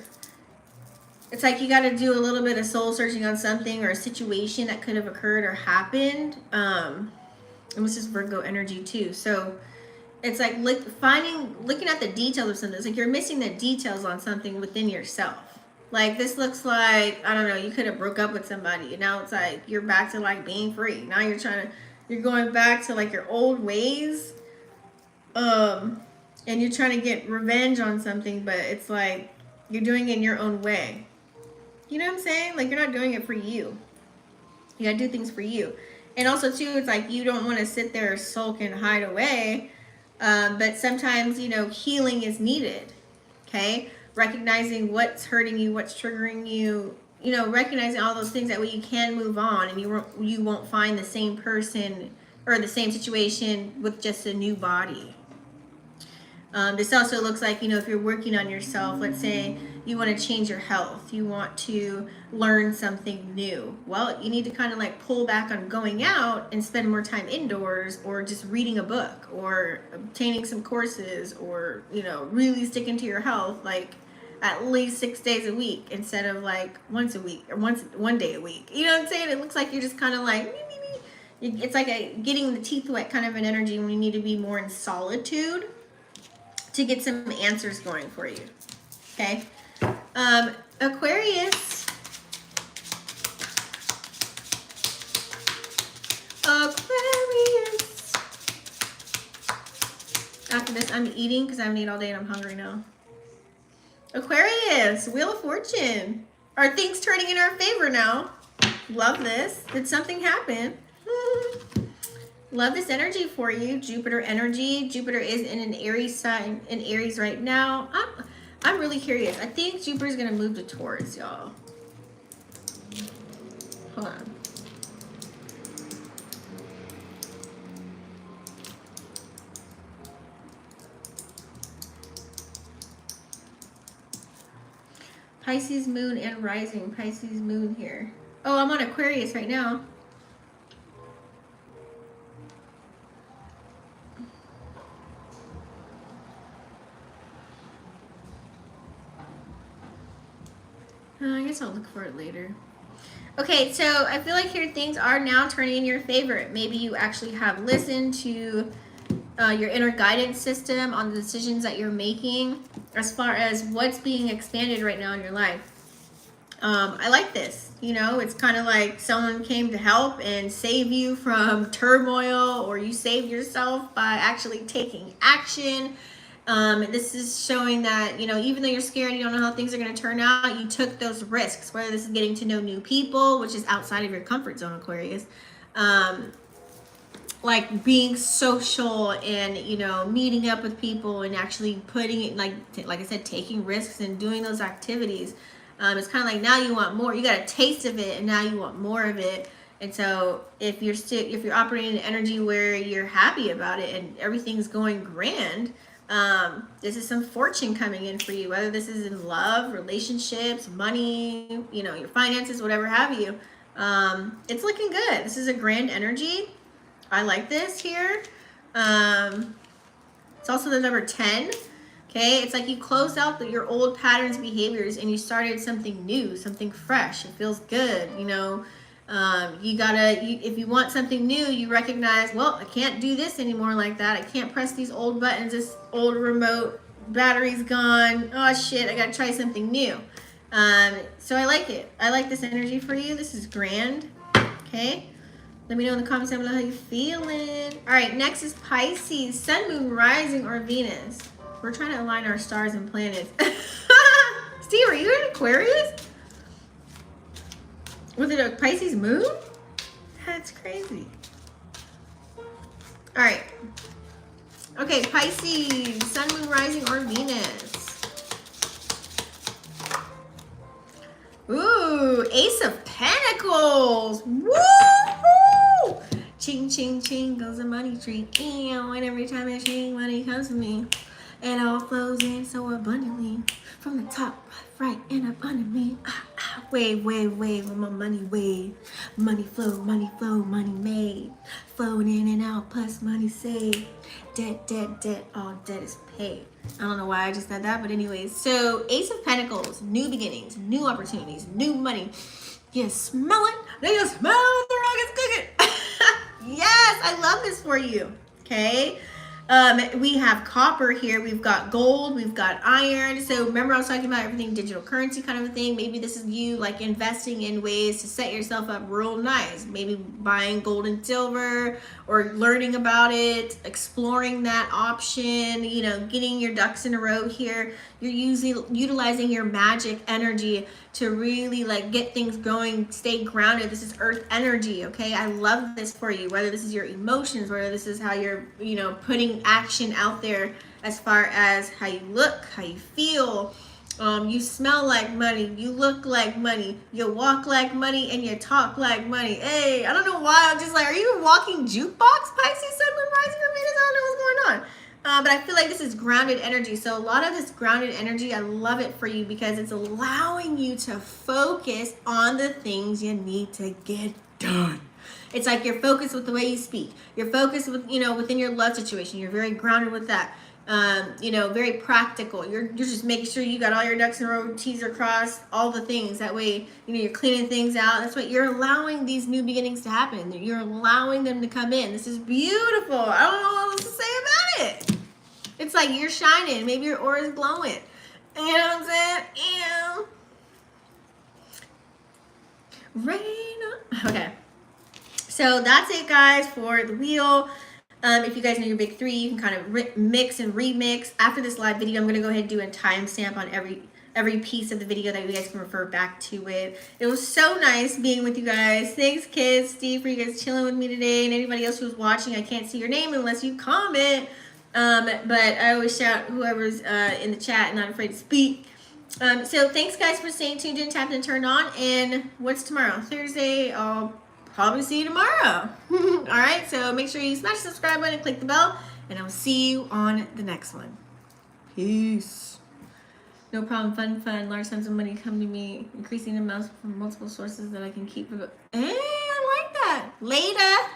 it's like you got to do a little bit of soul searching on something or a situation that could have occurred or happened. And this is Virgo energy too. So it's like looking at the details of something. It's like you're missing the details on something within yourself. Like, this looks like, I don't know, you could have broke up with somebody, and now it's like you're back to like being free. Now you're going back to like your old ways, and you're trying to get revenge on something, but it's like you're doing it in your own way. You know what I'm saying? Like, you're not doing it for you. You gotta do things for you. And also too, it's like you don't want to sit there sulk and hide away. But sometimes, healing is needed. Okay? Recognizing what's hurting you, what's triggering you, recognizing all those things, that way you can move on and you won't find the same person or the same situation with just a new body. This also looks like, if you're working on yourself, let's say you want to change your health, you want to learn something new. Well, you need to kind of like pull back on going out and spend more time indoors, or just reading a book, or obtaining some courses, or, really sticking to your health, like at least 6 days a week instead of like once a week or one day a week. You know what I'm saying? It looks like you're just kind of like, it's like a getting the teeth wet kind of an energy when you need to be more in solitude to get some answers going for you. Okay? Aquarius. After this, I'm eating because I haven't eaten all day and I'm hungry now. Aquarius, Wheel of Fortune. Are things turning in our favor now? Love this. Did something happen? Love this energy for you. Jupiter energy. Jupiter is in an Aries sign, in Aries right now. I'm really curious. I think Jupiter's gonna move to Taurus, y'all. Hold on. Pisces moon and rising. Pisces moon here. Oh, I'm on Aquarius right now. I guess I'll look for it later. Okay, so I feel like here things are now turning in your favor. Maybe you actually have listened to your inner guidance system on the decisions that you're making as far as what's being expanded right now in your life. I like this. You know, it's kind of like someone came to help and save you from turmoil, or you saved yourself by actually taking action. This is showing that, you know, even though you're scared, you don't know how things are going to turn out, you took those risks, whether this is getting to know new people, which is outside of your comfort zone, Aquarius. Like being social and, you know, meeting up with people and actually putting it, like I said, taking risks and doing those activities. It's kind of like now you want more. You got a taste of it and now you want more of it. And so if you're operating an energy where you're happy about it and everything's going grand, this is some fortune coming in for you, whether this is in love, relationships, money, you know, your finances, whatever have you. It's looking good. This is a grand energy. I like this here. It's also the number 10. Okay, it's like you closed out your old patterns, behaviors, and you started something new, something fresh. It feels good, you know. If you want something new, you recognize, well, I can't do this anymore like that. I can't press these old buttons. This old remote battery's gone. Oh shit, I gotta try something new. So I like it. I like this energy for you. This is grand. Okay. Let me know in the comments down below how you're feeling. All right, next is Pisces, Sun, Moon, Rising, or Venus. We're trying to align our stars and planets. Steve, are you in Aquarius? Was it a Pisces moon? That's crazy. All right. Okay, Pisces, Sun, Moon, Rising, or Venus. Ooh, Ace of Pentacles. Woo-hoo! Ching, ching, ching goes the money tree. And every time I ching, money comes to me. It all flows in so abundantly from the top, right, and up under me. Wave, wave, wave, with my money wave. Money flow, money made. Flowing in and out, plus money saved. Debt, debt, debt, all debt is paid. I don't know why I just said that, but anyways. So, Ace of Pentacles, new beginnings, new opportunities, new money. You smell it? Do you smell the rockets cooking? Yes, I love this for you, okay? We have copper here, we've got gold, we've got iron. So remember I was talking about everything digital currency kind of a thing. Maybe this is you like investing in ways to set yourself up real nice. Maybe buying gold and silver or learning about it, exploring that option, you know, getting your ducks in a row here. You're utilizing your magic energy to really like get things going, stay grounded. This is earth energy, okay? I love this for you, whether this is your emotions, whether this is how you're, you know, putting action out there as far as how you look, how you feel. You smell like money, you look like money, you walk like money, and you talk like money. Hey, I don't know why, I'm just like, are you a walking jukebox, Pisces, Sun, Moon, Rising, or Venus? I don't know what's going on. But I feel like this is grounded energy. So a lot of this grounded energy, I love it for you because it's allowing you to focus on the things you need to get done. It's like you're focused with the way you speak. You're focused with, you know, within your love situation. You're very grounded with that. You know, very practical. You're just making sure you got all your ducks in a row, T's are crossed, all the things. That way, you know, you're cleaning things out. That's what you're allowing these new beginnings to happen. You're allowing them to come in. This is beautiful. I don't know what else to say about it. It's like you're shining. Maybe your aura is glowing. You know what I'm saying? Ew. Rain. Okay. So that's it, guys, for the wheel. If you guys know your big three, you can kind of mix and remix. After this live video, I'm going to go ahead and do a timestamp on every every piece of the video that you guys can refer back to it. It was so nice being with you guys. Thanks, kids, Steve, for you guys chilling with me today, and anybody else who's watching. I can't see your name unless you comment, but I always shout whoever's in the chat, not afraid to speak. So thanks, guys, for staying tuned in, tapped and turned on. And what's tomorrow? Thursday. I'll probably see you tomorrow. All right, so make sure you smash the subscribe button and click the bell, and I'll see you on the next one. Peace. No problem. Fun. Large sums of money come to me, increasing amounts from multiple sources that I can keep. Hey, I like that. Later.